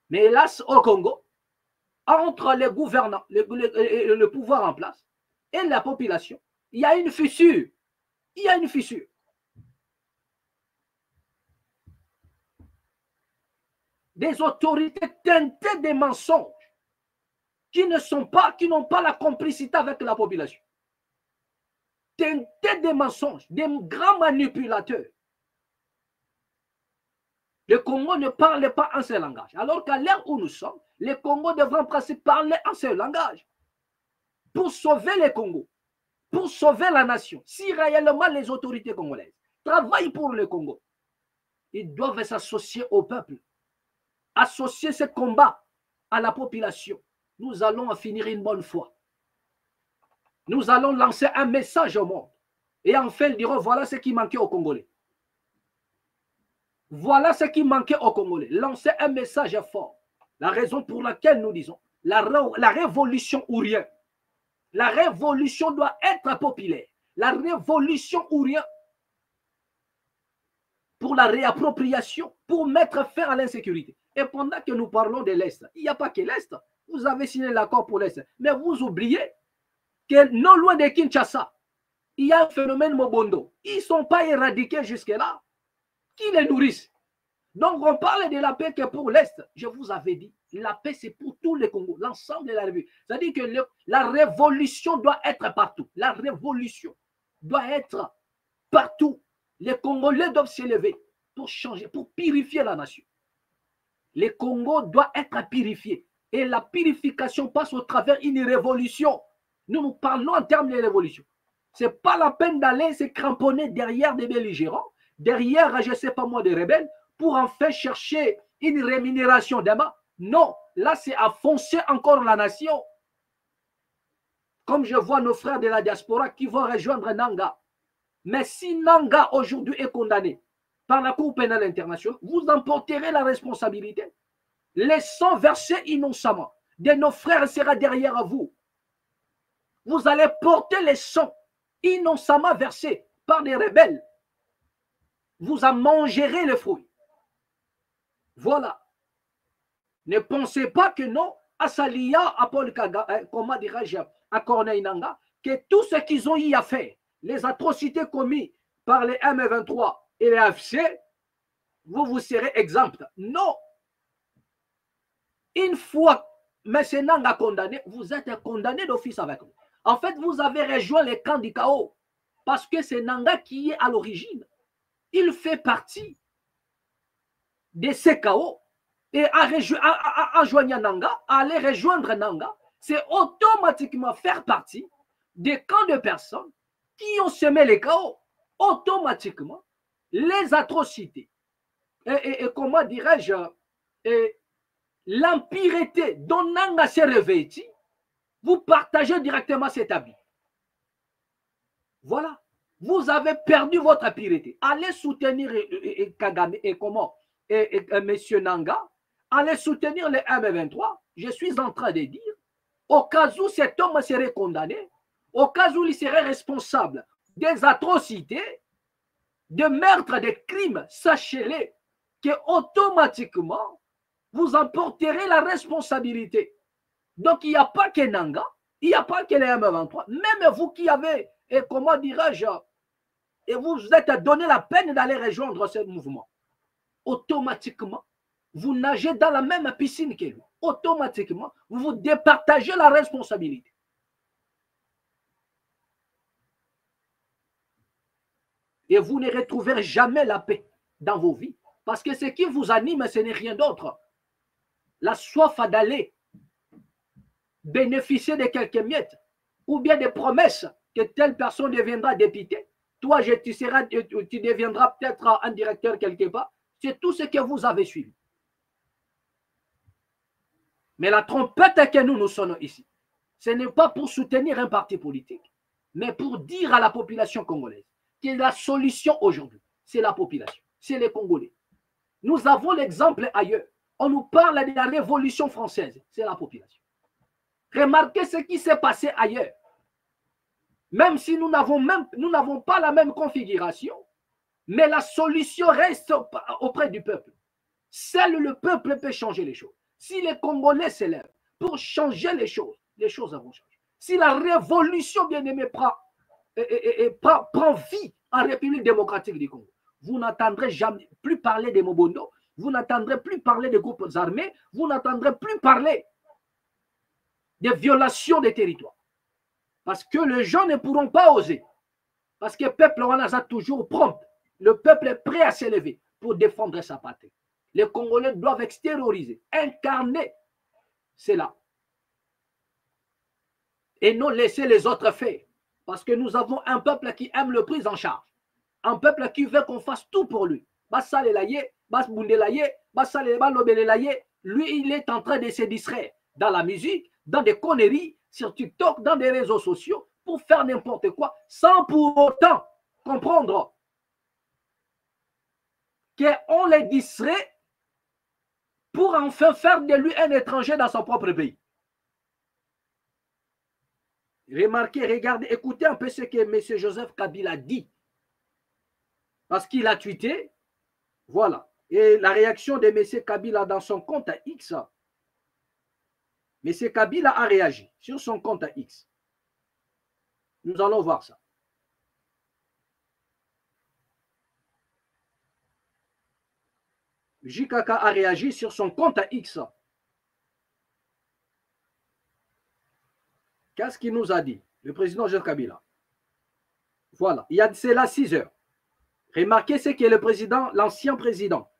Mais hélas, au Congo, entre les gouvernants, le pouvoir en place et la population, il y a une fissure. Il y a une fissure. Des autorités teintées de mensonges qui n'ont pas la complicité avec la population. Teintées de mensonges, des grands manipulateurs. Le Congo ne parle pas un seul langage. Alors qu'à l'heure où nous sommes, le Congo devrait en principe parler un seul langage. Pour sauver le Congo, pour sauver la nation, si réellement les autorités congolaises travaillent pour le Congo, ils doivent s'associer au peuple, associer ce combat à la population. Nous allons en finir une bonne fois. Nous allons lancer un message au monde. Et enfin, ils diront, voilà ce qui manquait aux Congolais. Voilà ce qui manquait aux Congolais. Lancer un message fort. La raison pour laquelle nous disons, la révolution ou rien. La révolution doit être populaire. La révolution ou rien. Pour la réappropriation, pour mettre fin à l'insécurité. Et pendant que nous parlons de l'Est, il n'y a pas que l'Est. Vous avez signé l'accord pour l'Est. Mais vous oubliez que non loin de Kinshasa, il y a un phénomène Mobondo. Ils ne sont pas éradiqués jusque-là. Qui les nourrissent? Donc on parle de la paix que pour l'Est. Je vous avais dit, la paix c'est pour tous les Congos, l'ensemble de la République. C'est-à-dire que la révolution doit être partout. La révolution doit être partout. Les Congolais doivent s'élever pour changer, pour purifier la nation. Le Congo doit être purifié. Et la purification passe au travers d'une révolution. Nous parlons en termes de révolution. Ce n'est pas la peine d'aller se cramponner derrière des belligérants, derrière, je ne sais pas moi, des rebelles, pour enfin chercher une rémunération d'Emma. Non, là, c'est à foncer encore la nation. Comme je vois nos frères de la diaspora qui vont rejoindre Nanga. Mais si Nanga aujourd'hui est condamné par la Cour pénale internationale, vous en porterez la responsabilité. Les sangs versés innocemment de nos frères sera derrière vous. Vous allez porter les sangs innocemment versés par des rebelles. Vous en mangerez les fruits. Voilà. Ne pensez pas que non, à Salia, à Paul Kagame, comment dirais-je, à Corneille Nangaa, que tout ce qu'ils ont eu à faire, les atrocités commises par les M23 et les AFC, vous serez exempt. Non. Une fois M. Nangaa condamné, vous êtes condamné d'office avec nous. En fait, vous avez rejoint les camps du chaos parce que c'est Nangaa qui est à l'origine. Il fait partie de ces chaos. Et en joignant Nangaa, aller rejoindre Nangaa, c'est automatiquement faire partie des camps de personnes qui ont semé les chaos. Automatiquement, les atrocités et comment dirais-je, l'impureté dont Nangaa s'est revêtu, vous partagez directement cet habit. Voilà. Vous avez perdu votre impureté. Allez soutenir Kagame et comment M. Nangaa. Allez soutenir les M23. Je suis en train de dire, au cas où cet homme serait condamné, au cas où il serait responsable des atrocités, de meurtres, des crimes, sachez-le que automatiquement, vous en porterez la responsabilité. Donc, il n'y a pas que Nangaa, il n'y a pas que les M23. Même vous qui avez, et comment dirais-je, et vous êtes donné la peine d'aller rejoindre ce mouvement, automatiquement, vous nagez dans la même piscine que lui. automatiquement, vous vous départagez la responsabilité. Et vous ne retrouverez jamais la paix dans vos vies. Parce que ce qui vous anime, ce n'est rien d'autre. La soif d'aller bénéficier de quelques miettes ou bien des promesses que telle personne deviendra député. Toi, tu deviendras peut-être un directeur quelque part. C'est tout ce que vous avez suivi. Mais la trompette que nous sonnons ici, ce n'est pas pour soutenir un parti politique, mais pour dire à la population congolaise que la solution aujourd'hui, c'est la population, c'est les Congolais. Nous avons l'exemple ailleurs. On nous parle de la Révolution française, c'est la population. Remarquez ce qui s'est passé ailleurs. Même si nous n'avons pas la même configuration, mais la solution reste auprès du peuple. Seul le peuple peut changer les choses. Si les Congolais s'élèvent pour changer les choses vont changer. Si la révolution bien-aimée prend vie en République démocratique du Congo, vous n'entendrez jamais plus parler des Mobondo, vous n'entendrez plus parler des groupes armés, vous n'entendrez plus parler des violations des territoires. Parce que les gens ne pourront pas oser. Parce que le peuple a toujours prompt. Le peuple est prêt à s'élever pour défendre sa patrie. Les Congolais doivent extérioriser, incarner cela. Et non laisser les autres faire. Parce que nous avons un peuple qui aime le prise en charge. Un peuple qui veut qu'on fasse tout pour lui. Lui, il est en train de se distraire dans la musique, dans des conneries, sur TikTok, dans des réseaux sociaux, pour faire n'importe quoi, sans pour autant comprendre qu'on les distrait pour enfin faire de lui un étranger dans son propre pays. Remarquez, regardez, écoutez un peu ce que M. Joseph Kabila dit. Parce qu'il a tweeté, voilà. Et la réaction de M. Kabila dans son compte à X, M. Kabila a réagi sur son compte à X. Nous allons voir ça. JKK a réagi sur son compte à X. Qu'est-ce qu'il nous a dit, le président Joseph Kabila? Voilà, c'est là 6 heures. Remarquez ce que le président, l'ancien président,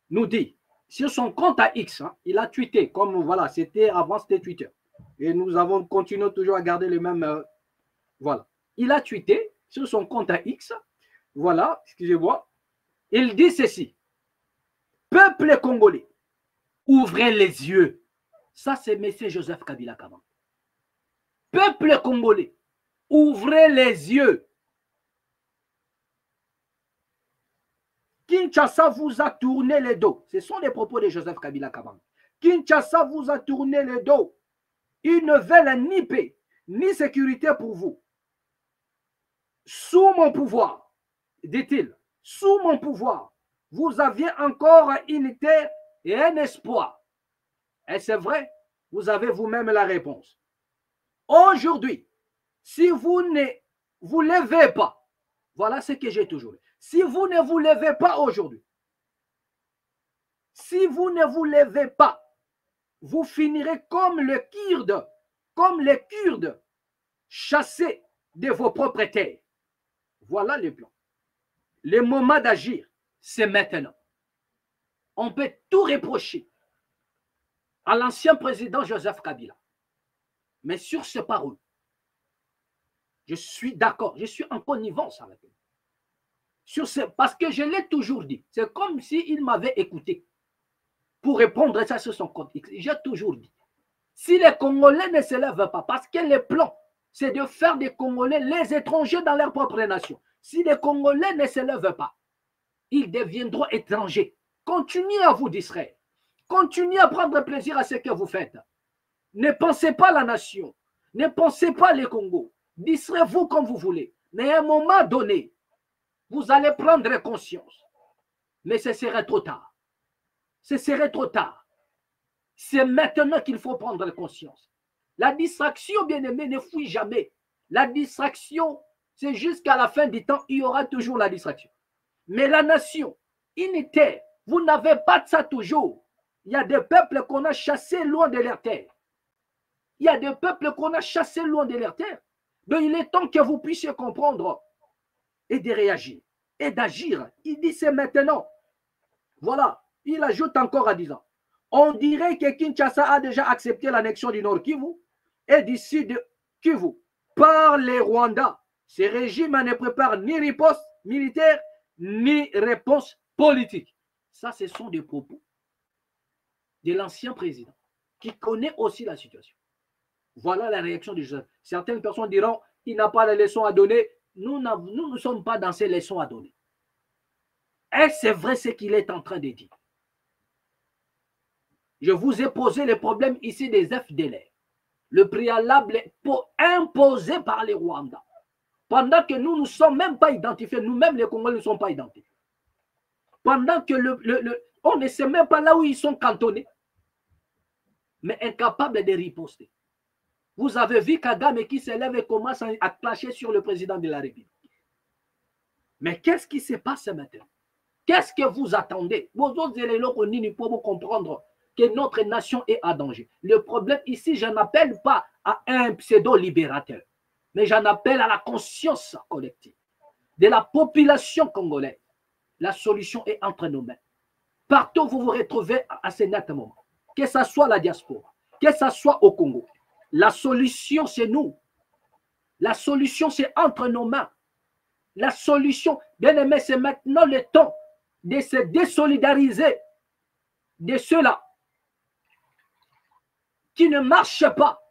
nous dit. Sur son compte à X, il a tweeté, comme voilà, avant c'était Twitter. Et nous avons continué toujours à garder le même. Voilà. Il a tweeté sur son compte à X, voilà, excusez-moi, il dit ceci. Peuple congolais, ouvrez les yeux. Ça, c'est M. Joseph Kabila Kabange. Peuple congolais, ouvrez les yeux. Kinshasa vous a tourné le dos. Ce sont les propos de Joseph Kabila Kabange. Kinshasa vous a tourné le dos. Ils ne veulent ni paix, ni sécurité pour vous. Sous mon pouvoir, dit-il, sous mon pouvoir, vous aviez encore une terre et un espoir. Et c'est vrai, vous avez vous-même la réponse. Aujourd'hui, si vous ne vous levez pas, voilà ce que j'ai toujours dit. Si vous ne vous levez pas aujourd'hui, si vous ne vous levez pas, vous finirez comme les Kurdes chassés de vos propres terres. Voilà le plan. Le moment d'agir, c'est maintenant. On peut tout reprocher à l'ancien président Joseph Kabila. Mais sur ces paroles, je suis d'accord, je suis en connivence avec lui. Parce que je l'ai toujours dit. C'est comme s'il m'avait écouté pour répondre à ça sur son compte X. J'ai toujours dit. Si les Congolais ne se lèvent pas, parce que le plan, c'est de faire des Congolais les étrangers dans leur propre nation. Si les Congolais ne se lèvent pas, ils deviendront étrangers. Continuez à vous distraire. Continuez à prendre plaisir à ce que vous faites. Ne pensez pas la nation. Ne pensez pas les Congos. Distraez-vous comme vous voulez. Mais à un moment donné, vous allez prendre conscience. Mais ce serait trop tard. Ce serait trop tard. C'est maintenant qu'il faut prendre conscience. La distraction, bien-aimé, ne fuit jamais. La distraction, c'est jusqu'à la fin du temps, il y aura toujours la distraction. Mais la nation, unitaire, vous n'avez pas de ça toujours. Il y a des peuples qu'on a chassés loin de leur terre. Il y a des peuples qu'on a chassés loin de leur terre. Donc il est temps que vous puissiez comprendre et de réagir et d'agir. Il dit c'est maintenant. Voilà. Il ajoute encore à 10 ans. On dirait que Kinshasa a déjà accepté l'annexion du Nord Kivu et du Sud Kivu par les Rwandais. Ce régime ne prépare ni riposte militaire ni réponse politique. Ça, ce sont des propos de l'ancien président qui connaît aussi la situation. Voilà la réaction du jeune. Certaines personnes diront il n'a pas la leçon à donner. Nous ne sommes pas dans ces leçons à donner. Et c'est vrai ce qu'il est en train de dire. Je vous ai posé le problème ici des FDLR. Le préalable imposé par les Rwandais. Pendant que nous ne sommes même pas identifiés, nous-mêmes les Congolais ne sommes pas identifiés. Pendant que on ne sait même pas là où ils sont cantonnés, mais incapables de riposter. Vous avez vu Kagame qui se lève et commence à clasher sur le président de la République. Mais qu'est-ce qui se passe maintenant? Qu'est-ce que vous attendez? Vos autres éléments pour vous comprendre que notre nation est en danger. Le problème ici, je n'appelle pas à un pseudo-libérateur, mais j'en appelle à la conscience collective de la population congolaise. La solution est entre nos mains. Partout où vous vous retrouvez à ce net moment, que ce soit la diaspora, que ce soit au Congo, la solution c'est nous. La solution c'est entre nos mains. La solution, bien aimé, c'est maintenant le temps de se désolidariser de ceux-là qui ne marchent pas,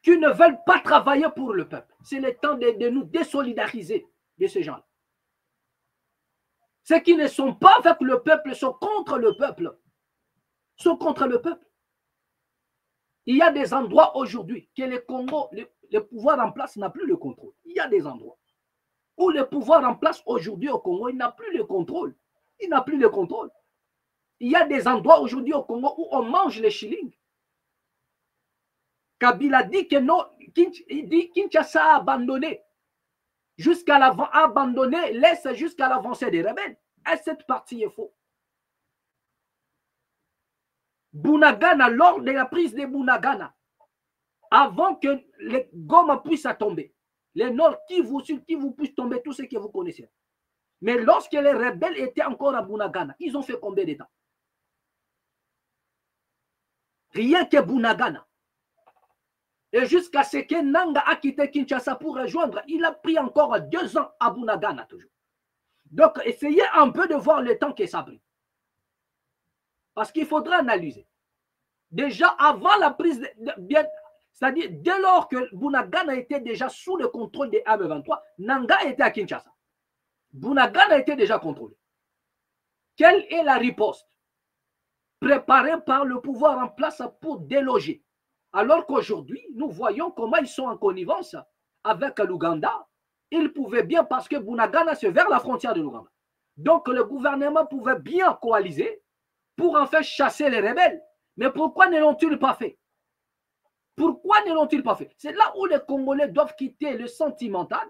qui ne veulent pas travailler pour le peuple. C'est le temps de nous désolidariser de ces gens-là. Ceux qui ne sont pas avec le peuple sont contre le peuple. Sont contre le peuple. Il y a des endroits aujourd'hui que le Congo, le pouvoir en place n'a plus le contrôle. Il y a des endroits où le pouvoir en place aujourd'hui au Congo, il n'a plus le contrôle. Il n'a plus le contrôle. Il y a des endroits aujourd'hui au Congo où on mange les shillings. Kabila dit que non, il dit Kinshasa a abandonné jusqu'à abandonné, laisse jusqu'à l'avancée des rebelles. Et cette partie est faux. Bunagana, lors de la prise de Bunagana, avant que les Goma puissent tomber, les Nord qui vous puissent tomber, tout ce que vous connaissez. Mais lorsque les rebelles étaient encore à Bunagana, ils ont fait combien de temps? Rien que Bunagana. Et jusqu'à ce que Nanga a quitté Kinshasa pour rejoindre, il a pris encore 2 ans à Bunagana toujours. Donc, essayez un peu de voir le temps que ça brille. Parce qu'il faudra analyser. Déjà, avant la prise, c'est-à-dire dès lors que Bunagana était déjà sous le contrôle des M23, Nanga était à Kinshasa. Bunagana était déjà contrôlé. Quelle est la riposte préparée par le pouvoir en place pour déloger? Alors qu'aujourd'hui, nous voyons comment ils sont en connivence avec l'Ouganda. Ils pouvaient bien, parce que Bunagana c'est vers la frontière de l'Ouganda. Donc le gouvernement pouvait bien coaliser pour en faire chasser les rebelles. Mais pourquoi ne l'ont-ils pas fait? Pourquoi ne l'ont-ils pas fait? C'est là où les Congolais doivent quitter le sentimental,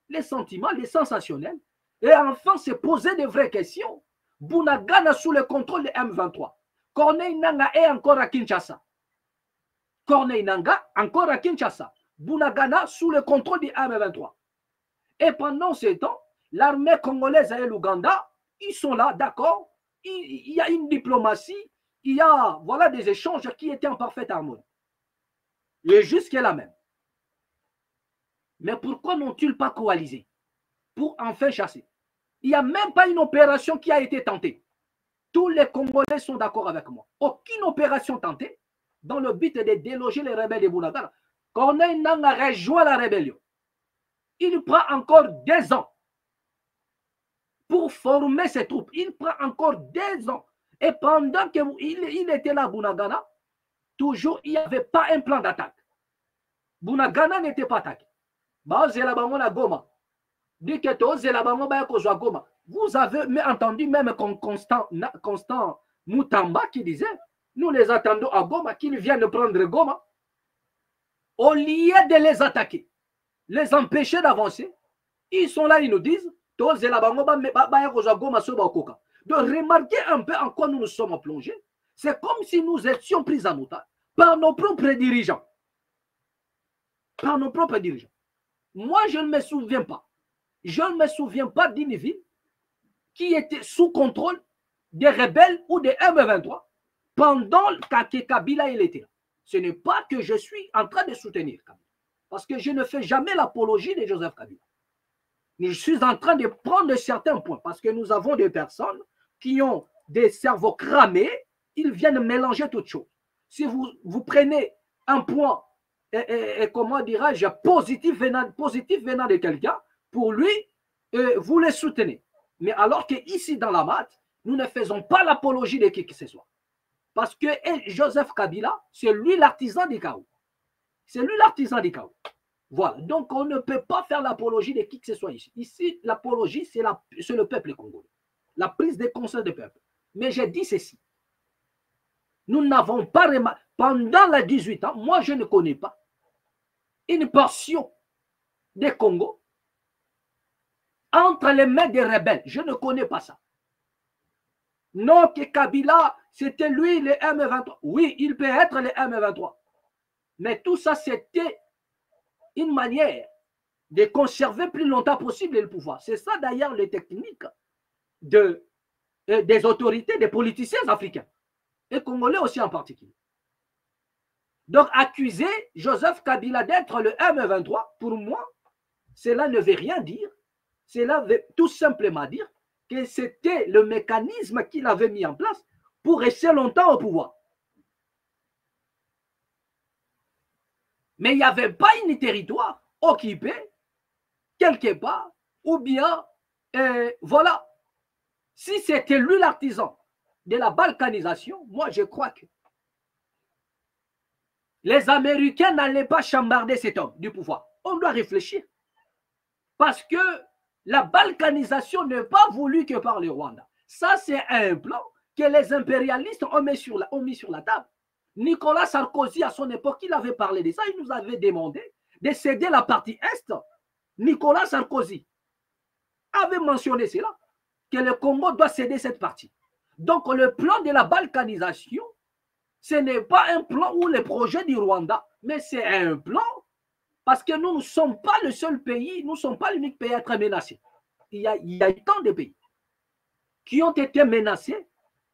les sentiments, les sensationnels, et enfin se poser de vraies questions. Bunagana sous le contrôle de M23. Corneille Nanga est encore à Kinshasa. Corneille Nanga encore à Kinshasa. Bunagana sous le contrôle du M23. Et pendant ce temps, l'armée congolaise et l'Ouganda, ils sont là, d'accord. Il y a une diplomatie, il y a voilà, des échanges qui étaient en parfaite harmonie. Et jusqu'à même. Mais pourquoi n'ont-ils pas coalisé pour enfin chasser? Il n'y a même pas une opération qui a été tentée. Tous les Congolais sont d'accord avec moi. Aucune opération tentée dans le but de déloger les rebelles de Bunagana. Corneille Nanga rejoint la rébellion. Il prend encore 2 ans pour former ses troupes. Il prend encore 2 ans. Et pendant qu'il était là à Bunagana, toujours, il n'y avait pas un plan d'attaque. Bunagana n'était pas attaqué. Vous avez entendu même Constant Moutamba qui disait, nous les attendons à Goma, qu'ils viennent prendre Goma. Au lieu de les attaquer, les empêcher d'avancer, ils sont là, ils nous disent, de remarquer un peu en quoi nous nous sommes plongés. C'est comme si nous étions pris en otage par nos propres dirigeants. Par nos propres dirigeants. Moi, je ne me souviens pas. Je ne me souviens pas d'une ville qui était sous contrôle des rebelles ou des M23 pendant que Kabila il était là. Ce n'est pas que je suis en train de soutenir Kabila, parce que je ne fais jamais l'apologie de Joseph Kabila. Je suis en train de prendre certains points, parce que nous avons des personnes qui ont des cerveaux cramés, ils viennent mélanger toutes choses. Si vous prenez un point, comment dirais-je, positif venant de quelqu'un, pour lui, vous le soutenez. Mais alors qu'ici dans la mat, nous ne faisons pas l'apologie de qui que ce soit. Parce que Joseph Kabila, c'est lui l'artisan du chaos. C'est lui l'artisan du chaos. Voilà. Donc, on ne peut pas faire l'apologie de qui que ce soit ici. Ici, l'apologie, c'est le peuple congolais. La prise de conscience du peuple. Mais j'ai dit ceci. Nous n'avons pas remarqué. Pendant les 18 ans, moi, je ne connais pas une portion des Congo entre les mains des rebelles. Je ne connais pas ça. Non, que Kabila, c'était lui le M23. Oui, il peut être le M23. Mais tout ça, c'était une manière de conserver plus longtemps possible le pouvoir. C'est ça d'ailleurs les techniques des autorités, des politiciens africains, et congolais aussi en particulier. Donc accuser Joseph Kabila d'être le M23, pour moi, cela ne veut rien dire. Cela veut tout simplement dire que c'était le mécanisme qu'il avait mis en place pour rester longtemps au pouvoir. Mais il n'y avait pas un territoire occupé quelque part, ou bien, voilà. Si c'était lui l'artisan de la balkanisation, moi je crois que les Américains n'allaient pas chambarder cet homme du pouvoir. On doit réfléchir. Parce que la balkanisation n'est pas voulue que par le Rwanda. Ça, c'est un plan que les impérialistes ont mis sur la table. Nicolas Sarkozy, à son époque, il avait parlé de ça. Il nous avait demandé de céder la partie Est. Nicolas Sarkozy avait mentionné cela, que le Congo doit céder cette partie. Donc, le plan de la balkanisation, ce n'est pas un plan ou le projet du Rwanda, mais c'est un plan parce que nous ne sommes pas le seul pays, nous ne sommes pas l'unique pays à être menacé. Il y a tant de pays qui ont été menacés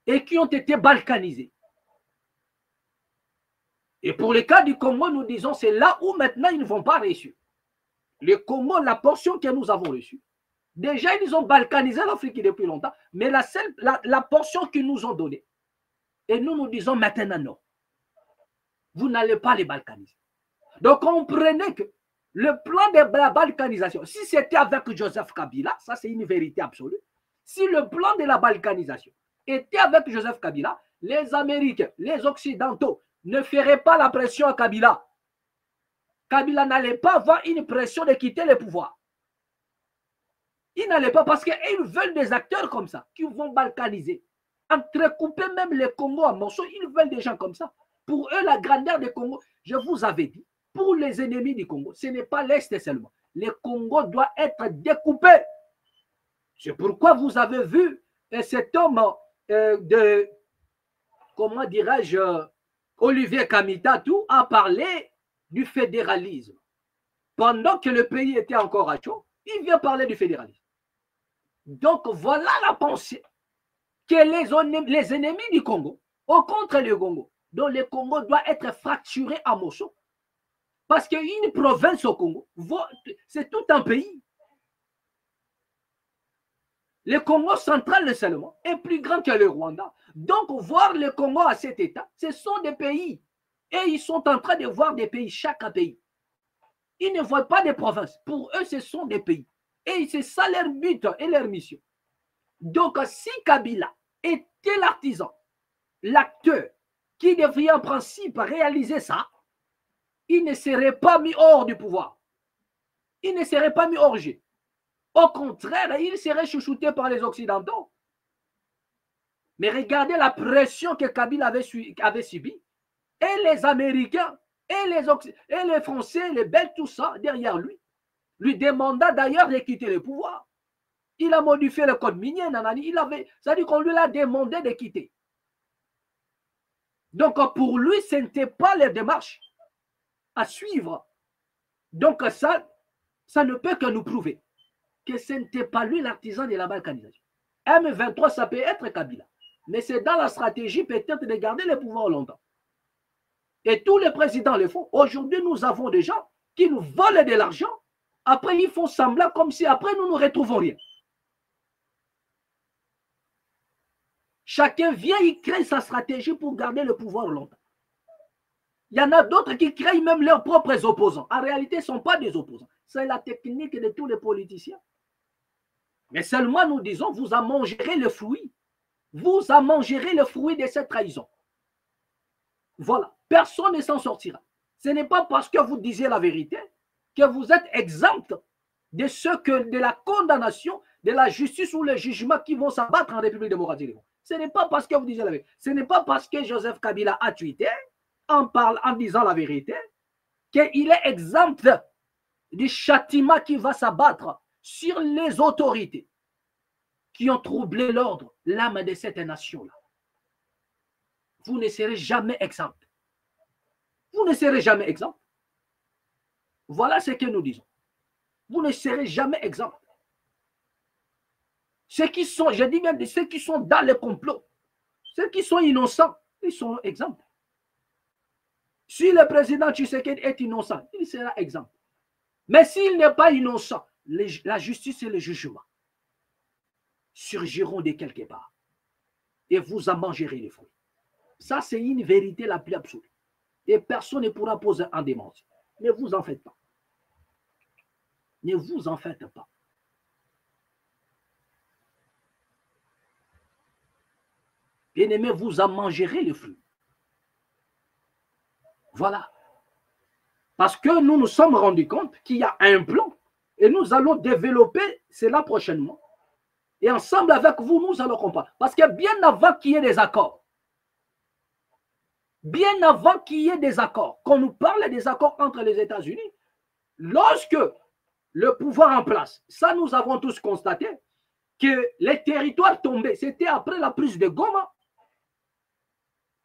et qui ont été balkanisés. Et pour le cas du Congo, nous disons c'est là où maintenant ils ne vont pas réussir. Le Congo, la portion que nous avons reçue, déjà ils ont balkanisé l'Afrique depuis longtemps, mais la portion qu'ils nous ont donnée, et nous disons maintenant non. Vous n'allez pas les balkaniser. Donc comprenez que le plan de la balkanisation, si c'était avec Joseph Kabila, ça c'est une vérité absolue, si le plan de la balkanisation était avec Joseph Kabila, les Américains, les Occidentaux ne feraient pas la pression à Kabila. Kabila n'allait pas avoir une pression de quitter le pouvoir. Ils n'allaient pas parce qu'ils veulent des acteurs comme ça, qui vont balkaniser. Entrecouper même les Congo en morceaux, ils veulent des gens comme ça. Pour eux, la grandeur des Congo, je vous avais dit, pour les ennemis du Congo, ce n'est pas l'Est seulement. Le Congo doit être découpé. C'est pourquoi vous avez vu cet homme comment dirais-je, Olivier Kamitatou a parlé du fédéralisme. Pendant que le pays était encore à chaud, il vient parler du fédéralisme. Donc voilà la pensée que les ennemis du Congo, au contre le Congo, dont le Congo doit être fracturé en morceaux. Parce qu'une province au Congo, c'est tout un pays. Le Congo central seulement est plus grand que le Rwanda. Donc, voir le Congo à cet état, ce sont des pays. Et ils sont en train de voir des pays, chaque pays. Ils ne voient pas des provinces. Pour eux, ce sont des pays. Et c'est ça leur but et leur mission. Donc, si Kabila était l'artisan, l'acteur qui devrait en principe réaliser ça, il ne serait pas mis hors du pouvoir. Il ne serait pas mis hors jeu. Au contraire, il serait chouchouté par les Occidentaux. Mais regardez la pression que Kabila avait subie. Et les Américains, et les Français, les Belges, tout ça, derrière lui, lui demanda d'ailleurs de quitter le pouvoir. Il a modifié le code minier, nanani. C'est-à-dire qu'on lui a demandé de quitter. Donc, pour lui, ce n'était pas les démarches à suivre. Donc, ça ne peut que nous prouver que ce n'était pas lui l'artisan de la balkanisation. M23, ça peut être Kabila. Mais c'est dans la stratégie peut-être de garder le pouvoir longtemps. Et tous les présidents le font. Aujourd'hui, nous avons des gens qui nous volent de l'argent. Après, ils font semblant comme si après, nous ne retrouvons rien. Chacun vient, il crée sa stratégie pour garder le pouvoir longtemps. Il y en a d'autres qui créent même leurs propres opposants. En réalité, ce ne sont pas des opposants. C'est la technique de tous les politiciens. Mais seulement nous disons, vous en mangerez le fruit. Vous en mangerez le fruit de cette trahison. Voilà. Personne ne s'en sortira. Ce n'est pas parce que vous disiez la vérité que vous êtes exempt de la condamnation, de la justice ou le jugement qui vont s'abattre en République démocratique. Ce n'est pas parce que vous disiez la vérité. Ce n'est pas parce que Joseph Kabila a tweeté en disant la vérité qu'il est exempt du châtiment qui va s'abattre sur les autorités qui ont troublé l'ordre, l'âme de cette nation-là. Vous ne serez jamais exempt. Vous ne serez jamais exempt. Voilà ce que nous disons. Vous ne serez jamais exempt. Ceux qui sont, je dis bien, ceux qui sont dans le complot, ceux qui sont innocents, ils sont exempts. Si le président Tshisekedi est innocent, il sera exempt. Mais s'il n'est pas innocent, la justice et le jugement surgiront de quelque part. Et vous en mangerez les fruits. Ça, c'est une vérité la plus absolue. Et personne ne pourra poser en démenti. Ne vous en faites pas. Ne vous en faites pas. Bien-aimés, vous en mangerez les fruits. Voilà. Parce que nous nous sommes rendus compte qu'il y a un plan et nous allons développer cela prochainement. Et ensemble avec vous, nous allons comprendre. Parce que bien avant qu'il y ait des accords, qu'on nous parle des accords entre les États-Unis, lorsque le pouvoir en place, ça nous avons tous constaté que les territoires tombés, c'était après la prise de Goma.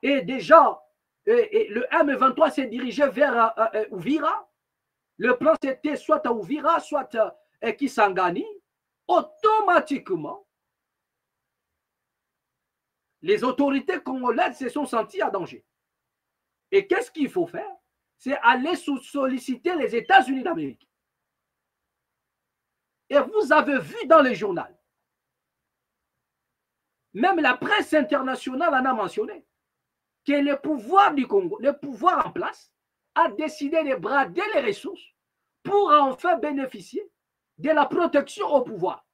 Et déjà, le M23 s'est dirigé vers Uvira. Le plan c'était soit à Uvira, soit à Kisangani. Automatiquement, les autorités congolaises se sont senties à danger. Et qu'est-ce qu'il faut faire? C'est aller solliciter les États-Unis d'Amérique. Et vous avez vu dans les journaux, même la presse internationale en a mentionné, que le pouvoir du Congo, le pouvoir en place, a décidé de brader les ressources pour enfin bénéficier de la protection au pouvoir.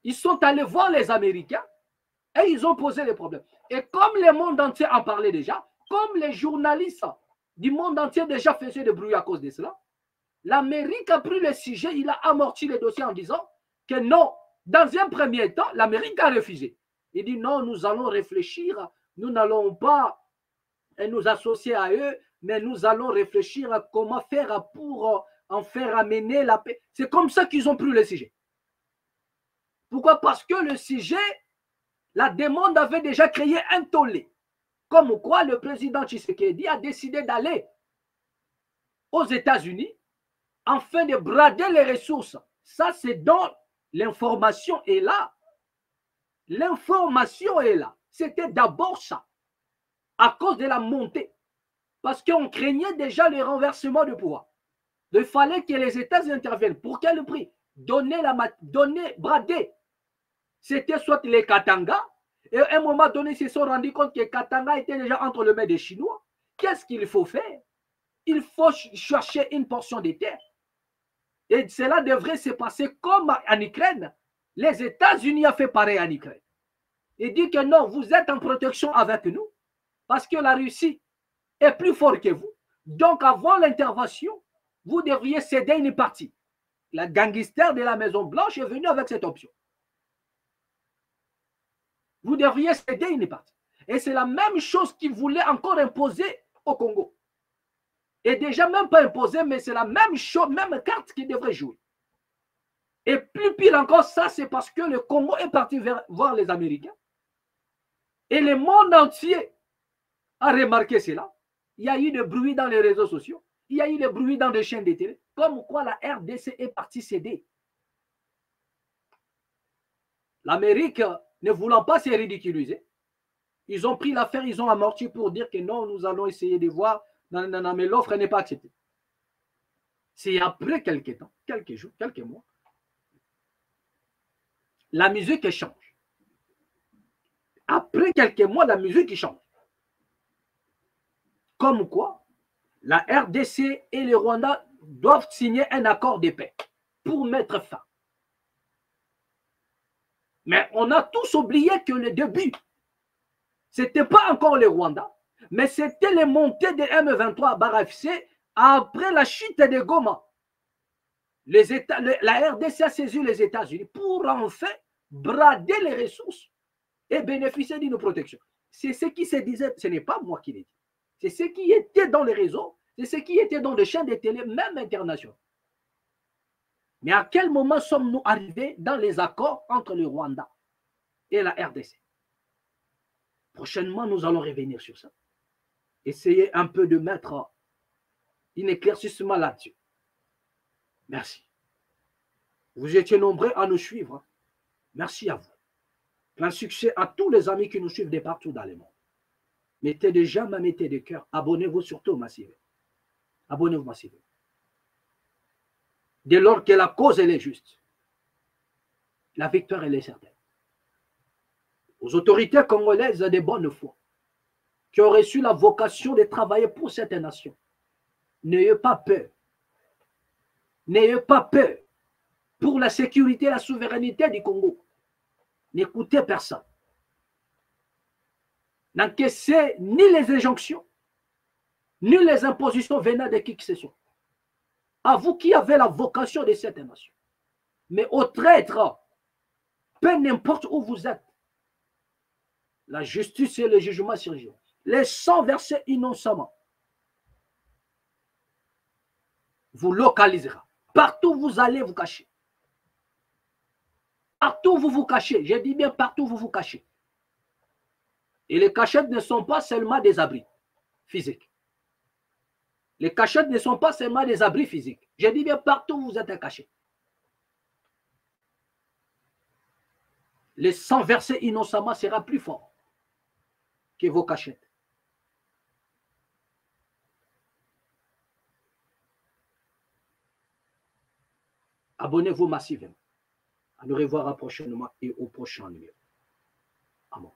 Ils sont allés voir les Américains et ils ont posé les problèmes. Et comme le monde entier en parlait déjà, comme les journalistes du monde entier déjà faisaient de bruit à cause de cela, l'Amérique a pris le sujet, il a amorti le dossier en disant que non, dans un premier temps, l'Amérique a refusé. Il dit non, nous allons réfléchir, nous n'allons pas nous associer à eux, mais nous allons réfléchir à comment faire pour en faire amener la paix. C'est comme ça qu'ils ont pris le sujet. Pourquoi? Parce que le sujet, la demande avait déjà créé un tollé. Comme quoi le président Tshisekedi a décidé d'aller aux États-Unis afin de brader les ressources. Ça, c'est dans l'information est là. L'information est là. C'était d'abord ça, à cause de la montée. Parce qu'on craignait déjà le renversement du pouvoir. Il fallait que les États-Unis interviennent. Pour quel prix? Brader. C'était soit les Katanga, et à un moment donné, ils se sont rendus compte que Katanga était déjà entre les mains des Chinois. Qu'est-ce qu'il faut faire? Il faut chercher une portion de terre. Et cela devrait se passer comme en Ukraine. Les États-Unis ont fait pareil en Ukraine. Il dit que non, vous êtes en protection avec nous, parce que la Russie est plus forte que vous. Donc, avant l'intervention, vous devriez céder une partie. La gangster de la Maison-Blanche est venu avec cette option. Vous devriez céder une partie. Et c'est la même chose qu'ils voulaient encore imposer au Congo. Et déjà même pas imposer, mais c'est la même chose, même carte qu'ils devraient jouer. Et plus pire encore, ça c'est parce que le Congo est parti voir les Américains. Et le monde entier a remarqué cela. Il y a eu des bruits dans les réseaux sociaux. Il y a eu des bruits dans des chaînes de télé. Comme quoi la RDC est partie céder. L'Amérique, ne voulant pas se ridiculiser, ils ont pris l'affaire, ils ont amorti pour dire que non, nous allons essayer de voir. Non, non, non, mais l'offre n'est pas acceptée. C'est après quelques temps, quelques jours, quelques mois, la musique change. Après quelques mois, la musique change. Comme quoi, la RDC et le Rwanda doivent signer un accord de paix pour mettre fin. Mais on a tous oublié que le début, ce n'était pas encore le Rwanda, mais c'était les montées de M23 Barafc après la chute de Goma. La RDC a saisi les États-Unis pour enfin brader les ressources et bénéficier d'une protection. C'est ce qui se disait, ce n'est pas moi qui l'ai dit. C'est ce qui était dans les réseaux, c'est ce qui était dans les chaînes de télé, même internationales. Mais à quel moment sommes-nous arrivés dans les accords entre le Rwanda et la RDC? Prochainement, nous allons revenir sur ça. Essayez un peu de mettre un éclaircissement là-dessus. Merci. Vous étiez nombreux à nous suivre. Merci à vous. Plein succès à tous les amis qui nous suivent de partout dans le monde. Mettez des j'aime, mettez des cœurs. Abonnez-vous surtout massivement. Abonnez-vous massivement. Dès lors que la cause elle est juste, la victoire elle est certaine. Aux autorités congolaises de bonne foi, qui ont reçu la vocation de travailler pour cette nation, n'ayez pas peur. N'ayez pas peur pour la sécurité et la souveraineté du Congo. N'écoutez personne. N'encaissez ni les injonctions, ni les impositions venant de qui que ce soit. À vous qui avez la vocation de cette nation. Mais aux traîtres, peu importe où vous êtes, la justice et le jugement surgiront. Les sangs versés innocemment vous localisera. Partout où vous allez vous cacher. Partout où vous vous cachez. Je dis bien partout où vous vous cachez. Et les cachettes ne sont pas seulement des abris physiques. Les cachettes ne sont pas seulement des abris physiques. Je dis bien partout où vous êtes cachés. Le sang versé innocemment sera plus fort que vos cachettes. Abonnez-vous massivement. À nous revoir prochainement et au prochain numéro. Amen.